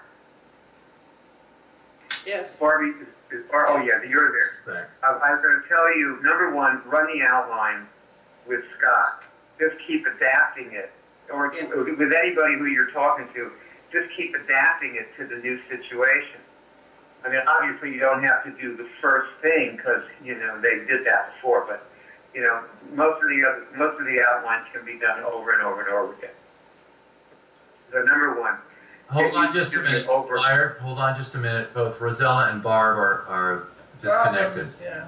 [SPEAKER 3] Yes.
[SPEAKER 5] Barbie, oh yeah, you're there.
[SPEAKER 1] Respect.
[SPEAKER 5] I was going to tell you, number one, run the outline with Scott. Just keep adapting it. Or
[SPEAKER 3] Yeah.
[SPEAKER 5] with anybody who you're talking to, just keep adapting it to the new situation. I mean, obviously you don't have to do the first thing because, you know, they did that before, but, you know, most of the outlines can be done over and over and over again. So number one.
[SPEAKER 1] Hold on just a minute, Byard. Hold on just a minute. Both Rosella and Barb are disconnected.
[SPEAKER 2] Problems, yeah.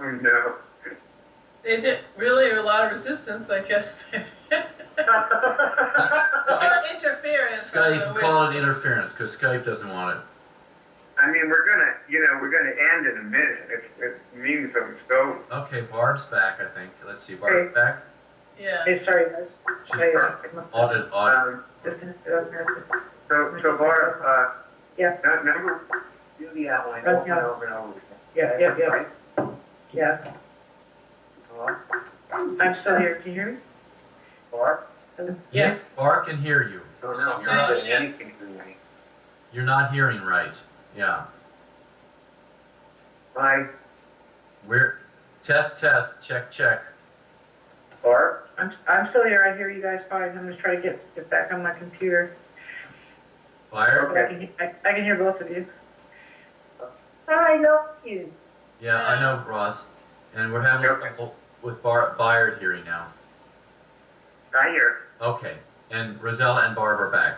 [SPEAKER 5] Oh, no.
[SPEAKER 2] They did really a lot of resistance, I guess. Or interference.
[SPEAKER 1] Skype, you can call it interference because Skype doesn't want it.
[SPEAKER 5] I mean, we're gonna end in a minute. If meetings don't go.
[SPEAKER 1] Okay, Barb's back, I think. Let's see, Barb's back.
[SPEAKER 2] Yeah.
[SPEAKER 9] Hey, sorry, guys.
[SPEAKER 1] She's back. Audit.
[SPEAKER 5] So Barb,
[SPEAKER 9] Yeah.
[SPEAKER 5] Remember, do the outline over and over and over.
[SPEAKER 9] Yeah. Yeah.
[SPEAKER 5] Hello?
[SPEAKER 9] I'm still here. Can you hear me?
[SPEAKER 5] Barb?
[SPEAKER 2] Yes.
[SPEAKER 1] Barb can hear you.
[SPEAKER 5] Oh, no,
[SPEAKER 2] She
[SPEAKER 5] you're
[SPEAKER 2] says
[SPEAKER 5] not getting
[SPEAKER 2] yes.
[SPEAKER 5] anything through me.
[SPEAKER 1] You're not hearing right. Yeah.
[SPEAKER 5] Hi,
[SPEAKER 1] We're test, check.
[SPEAKER 5] Barb?
[SPEAKER 9] I'm still here. I hear you guys fine. I'm just trying to get back on my computer.
[SPEAKER 1] Byard?
[SPEAKER 5] Okay.
[SPEAKER 9] I can hear both of you. Hi, love you.
[SPEAKER 1] Yeah, I know, Ross. And we're having trouble with Byard hearing now.
[SPEAKER 5] I hear.
[SPEAKER 1] Okay. And Rosella and Barb are back.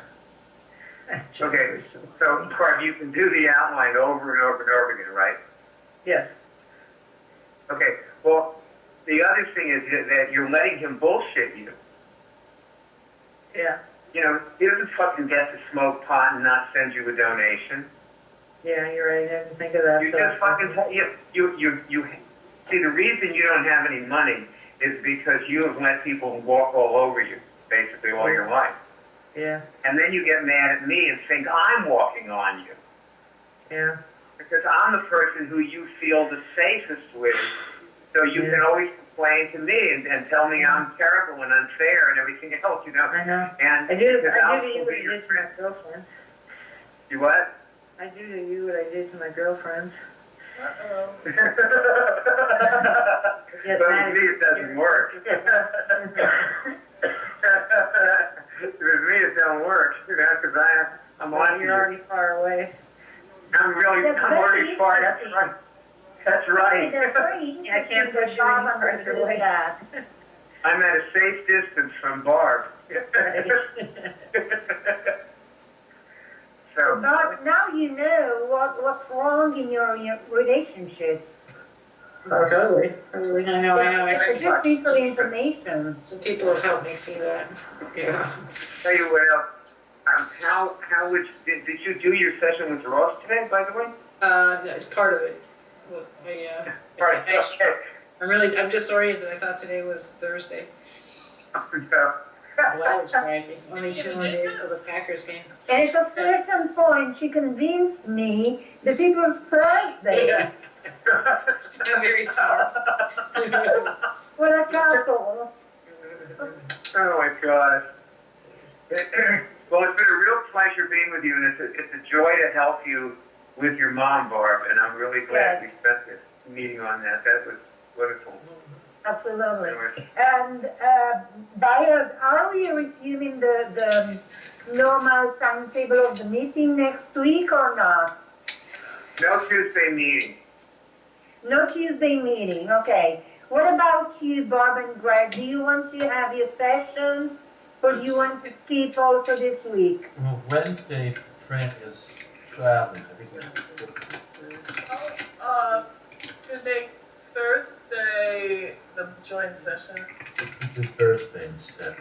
[SPEAKER 5] Okay, so Barb, you can do the outline over and over and over again, right?
[SPEAKER 9] Yes.
[SPEAKER 5] Okay, well, the other thing is that you're letting him bullshit you.
[SPEAKER 9] Yeah.
[SPEAKER 5] You know, he doesn't fucking get to smoke pot and not send you a donation.
[SPEAKER 9] Yeah, you're right. I didn't think of that.
[SPEAKER 5] You just fucking, you see, the reason you don't have any money is because you have let people walk all over you, basically all your life.
[SPEAKER 9] Yeah.
[SPEAKER 5] And then you get mad at me and think I'm walking on you.
[SPEAKER 9] Yeah.
[SPEAKER 5] Because I'm the person who you feel the safest with. So you can always complain to me and tell me I'm terrible and unfair and everything else, you know.
[SPEAKER 9] I know.
[SPEAKER 5] And
[SPEAKER 9] I do to
[SPEAKER 5] because I'll
[SPEAKER 9] you
[SPEAKER 5] still
[SPEAKER 9] what
[SPEAKER 5] be
[SPEAKER 9] I
[SPEAKER 5] your
[SPEAKER 9] did to my
[SPEAKER 5] friend.
[SPEAKER 9] girlfriend.
[SPEAKER 5] You what?
[SPEAKER 9] I do to you what I did to my girlfriend.
[SPEAKER 2] Uh-oh.
[SPEAKER 9] Get
[SPEAKER 5] But
[SPEAKER 9] mad
[SPEAKER 5] with me
[SPEAKER 9] at
[SPEAKER 5] it doesn't work. With me it don't work, you know, because I'm
[SPEAKER 9] Well,
[SPEAKER 5] watching
[SPEAKER 9] you're
[SPEAKER 5] you.
[SPEAKER 9] already far away.
[SPEAKER 5] I'm already far, that's right. That's right.
[SPEAKER 9] I can't push you any further away.
[SPEAKER 5] I'm at a safe distance from Barb. So,
[SPEAKER 4] But now you know what's wrong in your relationship.
[SPEAKER 3] Oh, totally. I know.
[SPEAKER 4] It's a good piece of information.
[SPEAKER 3] Some people have helped me see that. Yeah.
[SPEAKER 5] tell you what else. How would did you do your session with Ross today, by the way?
[SPEAKER 3] Part of it.
[SPEAKER 5] Right. Okay.
[SPEAKER 3] I'm disoriented. I thought today was Thursday.
[SPEAKER 5] No.
[SPEAKER 3] Well, it's Friday. Only 2 more days till the Packers game.
[SPEAKER 4] And at a certain point, she convinced me that it was Thursday.
[SPEAKER 3] Yeah. I'm very tired.
[SPEAKER 4] What a couple.
[SPEAKER 5] Oh my God. Well, it's been a real pleasure being with you, and it's a joy to help you with your mom, Barb, and I'm really glad we spent this meeting on that. That was wonderful.
[SPEAKER 4] Absolutely.
[SPEAKER 5] Anyway.
[SPEAKER 4] And Byard, are we resuming the normal timetable of the meeting next week or not?
[SPEAKER 5] No Tuesday meeting.
[SPEAKER 4] No Tuesday meeting, okay. What about you, Bob and Greg? Do you want to have your session, or do you want to skip also this week?
[SPEAKER 1] Well, Wednesday, Frank is traveling. I think
[SPEAKER 2] Could make Thursday the joint session.
[SPEAKER 1] we do Thursday instead.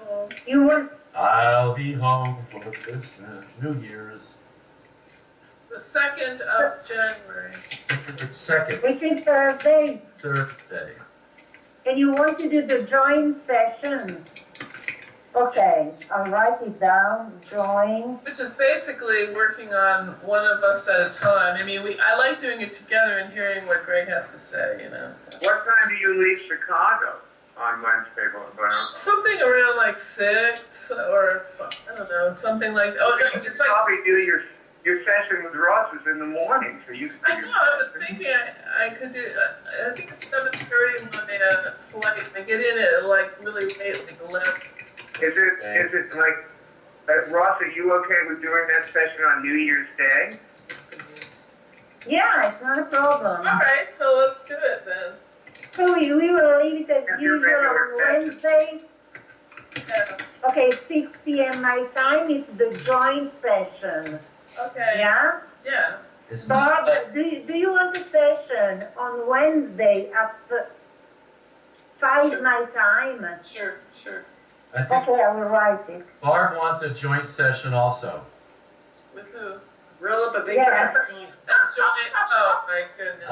[SPEAKER 2] Oh,
[SPEAKER 4] You want,
[SPEAKER 1] I'll be home for Christmas, New Year's.
[SPEAKER 2] The 2nd of January.
[SPEAKER 1] It's second,
[SPEAKER 4] Which is Thursday.
[SPEAKER 1] Thursday.
[SPEAKER 4] And you want to do the joint session? Okay, I'll write it down, join.
[SPEAKER 2] Which is basically working on one of us at a time. I mean, I like doing it together and hearing what Greg has to say, you know. So.
[SPEAKER 5] What time do you leave Chicago on Wednesday, Brown?
[SPEAKER 2] Something around like 6 or I don't know, something like. Oh no, it's like.
[SPEAKER 5] Probably do your session with Ross is in the morning, so you.
[SPEAKER 2] I know. I was thinking I could do. I think it's 7:30 Monday on flight. I get in at like really late, like 11.
[SPEAKER 5] Is it like, Ross, are you okay with doing that session on New Year's Day?
[SPEAKER 4] Yeah, it's not a problem.
[SPEAKER 2] All right, so let's do it then.
[SPEAKER 4] So we will leave it as
[SPEAKER 5] That's your
[SPEAKER 4] usual
[SPEAKER 5] regular
[SPEAKER 4] on Wednesday.
[SPEAKER 2] Yeah.
[SPEAKER 4] Okay, 6 p.m. my time is the joint session.
[SPEAKER 2] Okay.
[SPEAKER 4] Yeah?
[SPEAKER 2] Yeah.
[SPEAKER 1] It's not
[SPEAKER 4] Bob,
[SPEAKER 1] like,
[SPEAKER 4] do you want a session on Wednesday at 5 my time?
[SPEAKER 3] Sure, sure.
[SPEAKER 1] I think
[SPEAKER 4] Okay, I will write it.
[SPEAKER 1] Barb wants a joint session also.
[SPEAKER 2] With who?
[SPEAKER 3] Roll up a big
[SPEAKER 4] Yeah.
[SPEAKER 2] That's joint. Oh my goodness.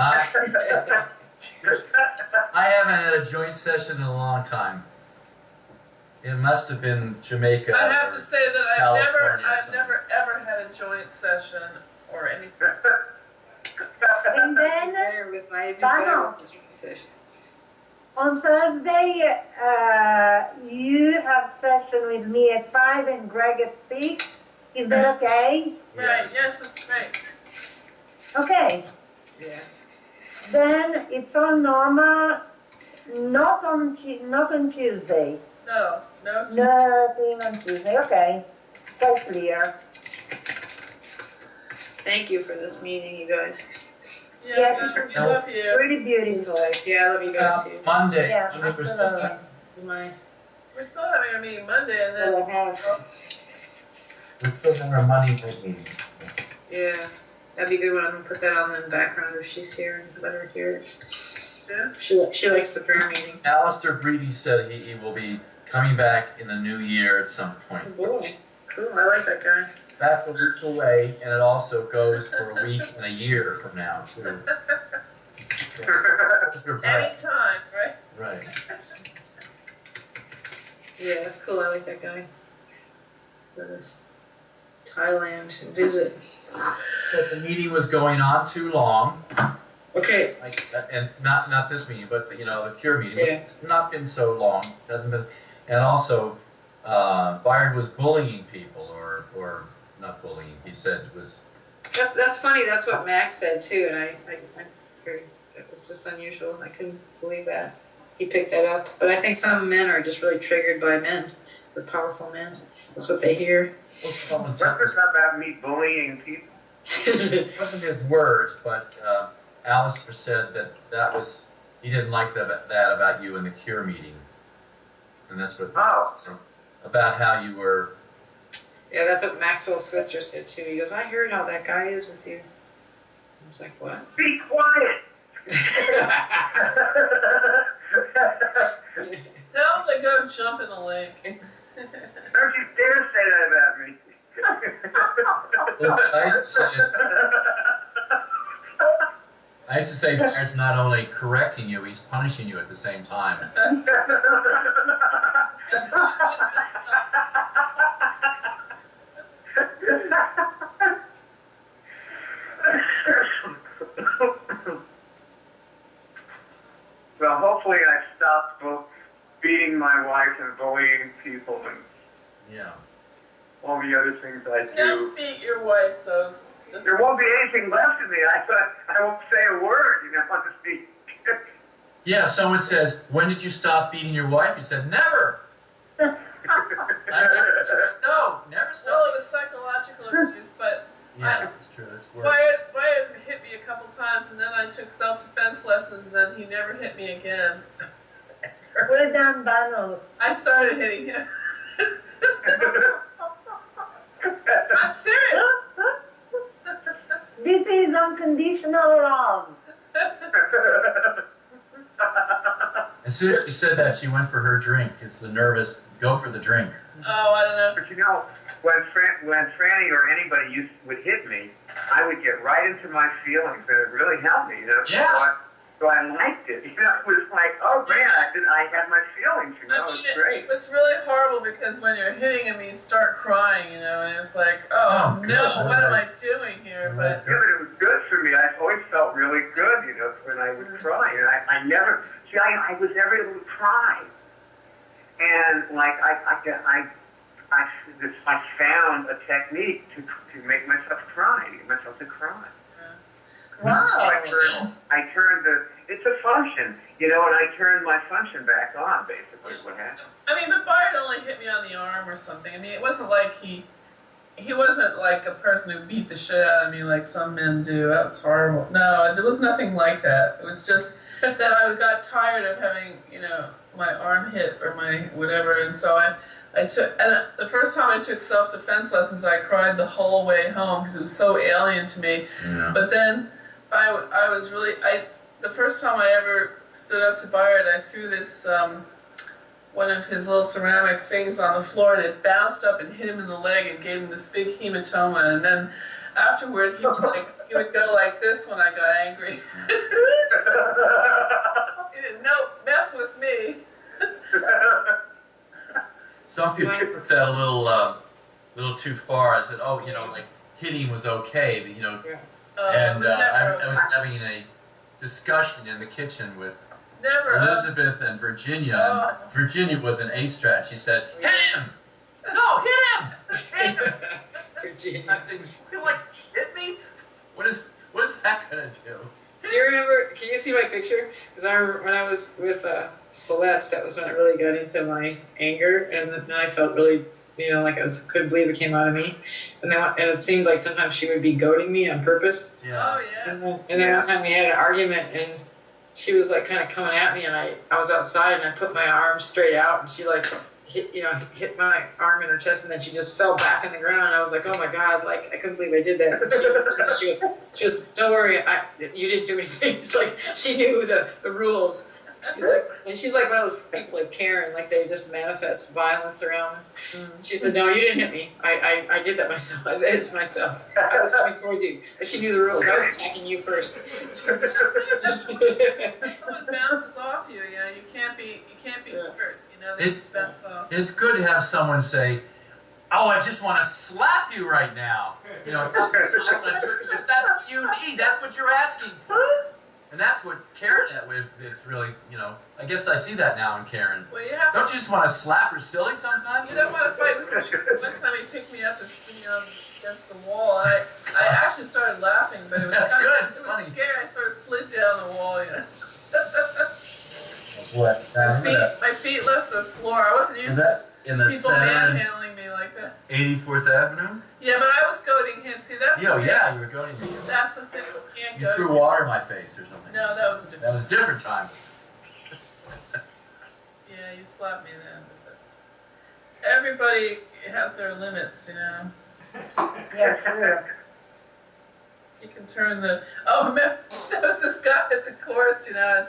[SPEAKER 1] I haven't had a joint session in a long time. It must have been Jamaica.
[SPEAKER 2] I have
[SPEAKER 1] or
[SPEAKER 2] to say that
[SPEAKER 1] California or
[SPEAKER 2] I've
[SPEAKER 1] something.
[SPEAKER 2] never ever had a joint session or anything.
[SPEAKER 4] And then
[SPEAKER 3] Better with my
[SPEAKER 4] Donald.
[SPEAKER 3] with the joint session.
[SPEAKER 4] on Thursday, you have session with me at 5 and Greg at 6. Is that okay?
[SPEAKER 2] Right? Yes, that's great.
[SPEAKER 4] Okay.
[SPEAKER 3] Yeah.
[SPEAKER 4] Then it's on normal, not on Tuesday.
[SPEAKER 2] No.
[SPEAKER 4] Nothing on Tuesday. Okay. So clear.
[SPEAKER 3] Thank you for this meeting, you guys.
[SPEAKER 2] Yeah, we love you.
[SPEAKER 4] Really beautiful.
[SPEAKER 3] Yeah, I love you guys too.
[SPEAKER 1] Monday.
[SPEAKER 4] Yeah,
[SPEAKER 1] Monday we're still
[SPEAKER 4] absolutely.
[SPEAKER 3] My,
[SPEAKER 2] We're still having a meeting Monday, and then
[SPEAKER 3] well, I have.
[SPEAKER 1] we're still having our Monday night meeting.
[SPEAKER 3] Yeah, that'd be good when I'm gonna put that on the background if she's here and let her hear it.
[SPEAKER 2] Yeah.
[SPEAKER 3] She likes the prayer meeting.
[SPEAKER 1] Alistair Breedy said he will be coming back in the new year at some point.
[SPEAKER 3] Cool, I like that guy.
[SPEAKER 1] That's a week away, and it also goes for a week and a year from now, too.
[SPEAKER 2] Anytime, right?
[SPEAKER 1] Right.
[SPEAKER 3] Yeah, that's cool, I like that guy. For this Thailand visit.
[SPEAKER 1] So the meeting was going on too long,
[SPEAKER 3] Okay,
[SPEAKER 1] and not this meeting, but the Cure meeting.
[SPEAKER 3] Yeah.
[SPEAKER 1] It's not been so long. Hasn't been, and also Byron was bullying people, or not bullying. He said it was.
[SPEAKER 3] that's funny, that's what Max said too, and I it was just unusual, I couldn't believe that. He picked that up, but I think some men are just really triggered by men, the powerful men. That's what they hear.
[SPEAKER 1] Well, someone
[SPEAKER 5] What's
[SPEAKER 1] told
[SPEAKER 5] this about me bullying people?
[SPEAKER 1] it wasn't his words, but Alistair said that was he didn't like that about you in the Cure meeting, and that's what so, about how you were.
[SPEAKER 3] Yeah, that's what Maxwell Switzer said too. He goes, I heard how that guy is with you. I was like, what?
[SPEAKER 5] Be quiet!
[SPEAKER 2] Tell him to go jump in the lake.
[SPEAKER 5] Don't you dare say that about me.
[SPEAKER 1] Look, I used to say Byron's not only correcting you, he's punishing you at the same time.
[SPEAKER 5] Well, hopefully I stopped both beating my wife and bullying people and
[SPEAKER 1] Yeah.
[SPEAKER 5] all the other things I do.
[SPEAKER 2] Don't beat your wife, so just.
[SPEAKER 5] There won't be anything left of me. I won't say a word, on the speak.
[SPEAKER 1] Yeah, someone says, when did you stop beating your wife? You said, never. No, never
[SPEAKER 2] Well,
[SPEAKER 1] stop.
[SPEAKER 2] it was psychological abuse, but
[SPEAKER 1] Yeah, that's true. That's worse.
[SPEAKER 2] Wyatt hit me a couple times, and then I took self-defense lessons, and he never hit me again.
[SPEAKER 4] Well done, Donald.
[SPEAKER 2] I started hitting him. I'm serious.
[SPEAKER 4] This is unconditional love.
[SPEAKER 1] As soon as she said that, she went for her drink. It's the nervous, go for the drink.
[SPEAKER 2] Oh, I don't know.
[SPEAKER 5] But you know, when Franny or anybody would hit me, I would get right into my feelings, and it really helped me. You know?
[SPEAKER 1] Yeah.
[SPEAKER 5] So I liked it. You know, it was like, oh man, I had my feelings. You know,
[SPEAKER 2] I mean,
[SPEAKER 5] it's great.
[SPEAKER 2] it was really horrible because when you're hitting him, you start crying, you know, and it's like, oh,
[SPEAKER 1] Oh,
[SPEAKER 2] no,
[SPEAKER 1] good.
[SPEAKER 2] what am I doing here? But
[SPEAKER 5] Yeah, but it was good for me. I always felt really good, you know, when I would cry. And I never, see, I was never able to cry. And like, I found a technique to make myself cry, to get myself to cry.
[SPEAKER 4] Wow.
[SPEAKER 5] So I turned it's a function, you know, and I turned my function back on, basically, is what happened.
[SPEAKER 2] I mean, but Bart only hit me on the arm or something. I mean, it wasn't like he wasn't like a person who beat the shit out of me like some men do. That was horrible. No, there was nothing like that. It was just that I got tired of having, you know, my arm hit or my whatever, and so I took, and the first time I took self-defense lessons, I cried the whole way home because it was so alien to me.
[SPEAKER 1] Yeah.
[SPEAKER 2] But then I was really, the first time I ever stood up to Byard, I threw this, one of his little ceramic things on the floor, and it bounced up and hit him in the leg and gave him this big hematoma. And then afterward, he would go like this when I got angry. He didn't mess with me.
[SPEAKER 1] Some people took that a little too far. I said, oh, you know, like hitting was okay, but you know, and I was having a discussion in the kitchen with Elizabeth and Virginia. And Virginia was an A strat. She said, hit him! No, hit him! Hit him!
[SPEAKER 3] Virginia.
[SPEAKER 1] I said, you like hit me? What is that gonna do?
[SPEAKER 3] Do you remember, can you see my picture? Because I remember when I was with Celeste, that was when I really got into my anger, and then I felt really, you know, like couldn't believe it came out of me. And it seemed like sometimes she would be goading me on purpose.
[SPEAKER 1] Yeah.
[SPEAKER 2] Oh, yeah.
[SPEAKER 3] And then one time we had an argument, and she was like kind of coming at me, and I was outside, and I put my arm straight out, and she like hit my arm in her chest, and then she just fell back on the ground. And I was like, oh my God, like I couldn't believe I did that. And she goes, don't worry, you didn't do anything. It's like she knew the rules. She's like one of those people like Karen, like they just manifest violence around. She said, no, you didn't hit me. I did that myself. I did it myself. I was coming towards you, but she knew the rules. I was attacking you first.
[SPEAKER 2] When someone bounces off you, you know, you can't be hurt. You know, they just bounce off.
[SPEAKER 1] It's good to have someone say, oh, I just want to slap you right now. You know, that's what you need. That's what you're asking for. And that's what Karen it's really, you know, I guess I see that now in Karen.
[SPEAKER 2] Well, you have
[SPEAKER 1] Don't you just want to slap her silly sometimes?
[SPEAKER 2] You don't want to fight with me. One time he picked me up and threw me against the wall. And I actually started laughing, but it was
[SPEAKER 1] That's good.
[SPEAKER 2] It was
[SPEAKER 1] Funny.
[SPEAKER 2] scary. I sort of slid down the wall, you know.
[SPEAKER 1] What?
[SPEAKER 2] My feet left the floor. I wasn't used to
[SPEAKER 1] In the
[SPEAKER 2] people
[SPEAKER 1] center
[SPEAKER 2] manhandling me like that.
[SPEAKER 1] 84th Avenue?
[SPEAKER 2] Yeah, but I was goading him. See, that's the thing.
[SPEAKER 1] Yeah, you were going to.
[SPEAKER 2] That's the thing. You can't
[SPEAKER 1] You
[SPEAKER 2] goad
[SPEAKER 1] threw
[SPEAKER 2] him.
[SPEAKER 1] water in my face or something.
[SPEAKER 2] No, that was a different.
[SPEAKER 1] That was a different time.
[SPEAKER 2] Yeah, you slapped me then. But that's, everybody has their limits, you know.
[SPEAKER 4] Yeah, sure.
[SPEAKER 2] You can turn the. Oh, remember, there was this guy at the course, you know, and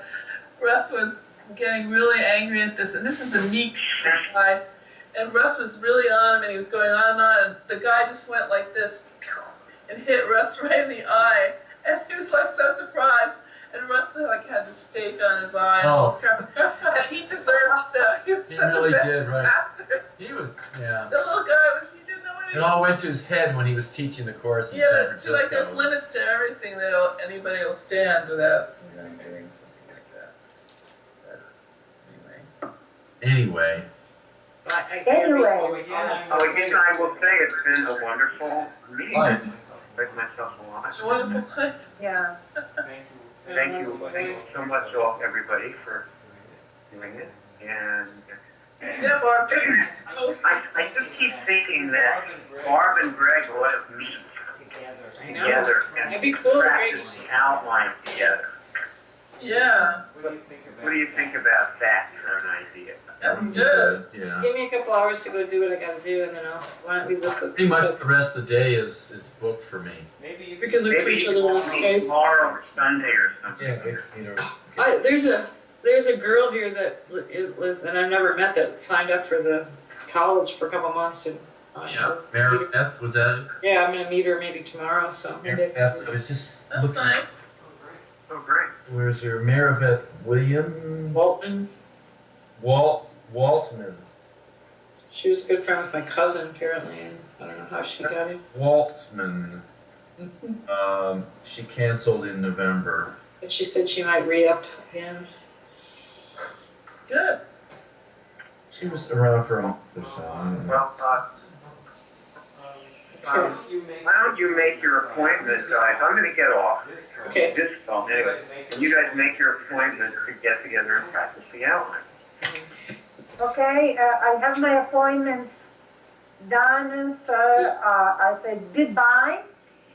[SPEAKER 2] Russ was getting really angry at this, and this is a meek guy, and Russ was really on him, and he was going on, and the guy just went like this, and hit Russ right in the eye, and he was like so surprised, and Russ like had the stake on his eye, and all this crap, and he deserved it though. He was
[SPEAKER 1] He
[SPEAKER 2] such
[SPEAKER 1] really
[SPEAKER 2] a bad
[SPEAKER 1] did, right.
[SPEAKER 2] bastard.
[SPEAKER 1] He was, yeah.
[SPEAKER 2] The little guy was, he didn't know what he
[SPEAKER 1] It
[SPEAKER 2] was.
[SPEAKER 1] all went to his head when he was teaching the course in
[SPEAKER 2] Yeah,
[SPEAKER 1] San
[SPEAKER 2] but see,
[SPEAKER 1] Francisco.
[SPEAKER 2] like there's limits to everything that anybody will stand without, you know, doing something like that. But
[SPEAKER 1] Anyway,
[SPEAKER 3] I
[SPEAKER 4] Anyway.
[SPEAKER 5] Oh, again, I will say it's been a wonderful meeting.
[SPEAKER 1] life.
[SPEAKER 5] Make myself a lot.
[SPEAKER 2] it's a wonderful life.
[SPEAKER 4] Yeah.
[SPEAKER 5] Thank you so much, all everybody, for doing it. And
[SPEAKER 2] Yeah, Barb, you're supposed to.
[SPEAKER 5] I just keep thinking that Barb and Greg ought to meet
[SPEAKER 3] I know.
[SPEAKER 5] together
[SPEAKER 3] That'd be
[SPEAKER 5] and
[SPEAKER 3] cool,
[SPEAKER 5] practice the outline together.
[SPEAKER 2] Yeah,
[SPEAKER 5] What do you think about that for an idea?
[SPEAKER 2] that's good.
[SPEAKER 1] Yeah.
[SPEAKER 3] Give me a couple hours to go do what I gotta do, and then why don't we list the.
[SPEAKER 1] Pretty much the rest of the day is booked for me.
[SPEAKER 6] Maybe
[SPEAKER 3] We can look for
[SPEAKER 5] Maybe
[SPEAKER 3] each other on
[SPEAKER 5] tomorrow
[SPEAKER 3] Skype.
[SPEAKER 5] or Sunday or something.
[SPEAKER 3] There's a There's a girl here that lives, and I've never met, that signed up for the college for a couple months. And,
[SPEAKER 1] Yeah, Mary Beth, was that it?
[SPEAKER 3] yeah, I'm gonna meet her maybe tomorrow. So maybe I
[SPEAKER 10] Mary
[SPEAKER 3] can
[SPEAKER 10] Beth, I was just
[SPEAKER 2] That's
[SPEAKER 10] looking.
[SPEAKER 2] nice.
[SPEAKER 5] Oh, great.
[SPEAKER 10] Where's her? Maribeth William
[SPEAKER 3] Waltman.
[SPEAKER 10] Waltman.
[SPEAKER 3] She was a good friend with my cousin, apparently, and I don't know how she got it.
[SPEAKER 10] Waltman.
[SPEAKER 3] Mhm.
[SPEAKER 10] She canceled in November.
[SPEAKER 3] But she said she might re-up again.
[SPEAKER 2] Good.
[SPEAKER 10] She was around for a month or so. I don't know.
[SPEAKER 5] Well, why don't you make your appointment, guys? I'm going to get off
[SPEAKER 3] Okay.
[SPEAKER 5] this phone anyway. And you guys make your appointment to get together and practice the outline.
[SPEAKER 4] Okay, I have my appointment done, so I said goodbye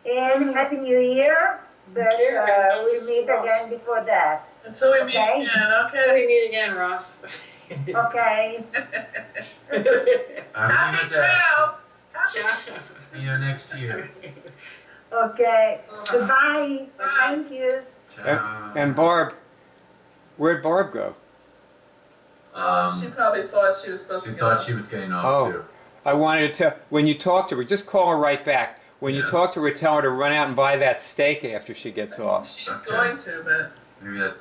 [SPEAKER 4] and Happy New Year, but we'll meet again before that.
[SPEAKER 2] Until we meet
[SPEAKER 4] Okay.
[SPEAKER 2] again,
[SPEAKER 3] Till
[SPEAKER 2] okay?
[SPEAKER 3] we meet again, Ross.
[SPEAKER 4] Okay,
[SPEAKER 1] I leave
[SPEAKER 2] Happy
[SPEAKER 1] it there.
[SPEAKER 2] trails!
[SPEAKER 3] Ciao.
[SPEAKER 1] See you next year.
[SPEAKER 4] okay, goodbye, thank you.
[SPEAKER 1] Ciao.
[SPEAKER 6] And Barb, where'd Barb go?
[SPEAKER 2] She probably thought she was supposed
[SPEAKER 1] She
[SPEAKER 2] to
[SPEAKER 1] thought
[SPEAKER 2] go.
[SPEAKER 1] she was getting off
[SPEAKER 6] Oh.
[SPEAKER 1] too.
[SPEAKER 6] I wanted to tell, when you talk to her, just call her right back. When you
[SPEAKER 1] Yeah.
[SPEAKER 6] talk to her, tell her to run out and buy that steak after she gets off.
[SPEAKER 2] She's
[SPEAKER 1] Okay.
[SPEAKER 2] going to, but
[SPEAKER 1] Maybe that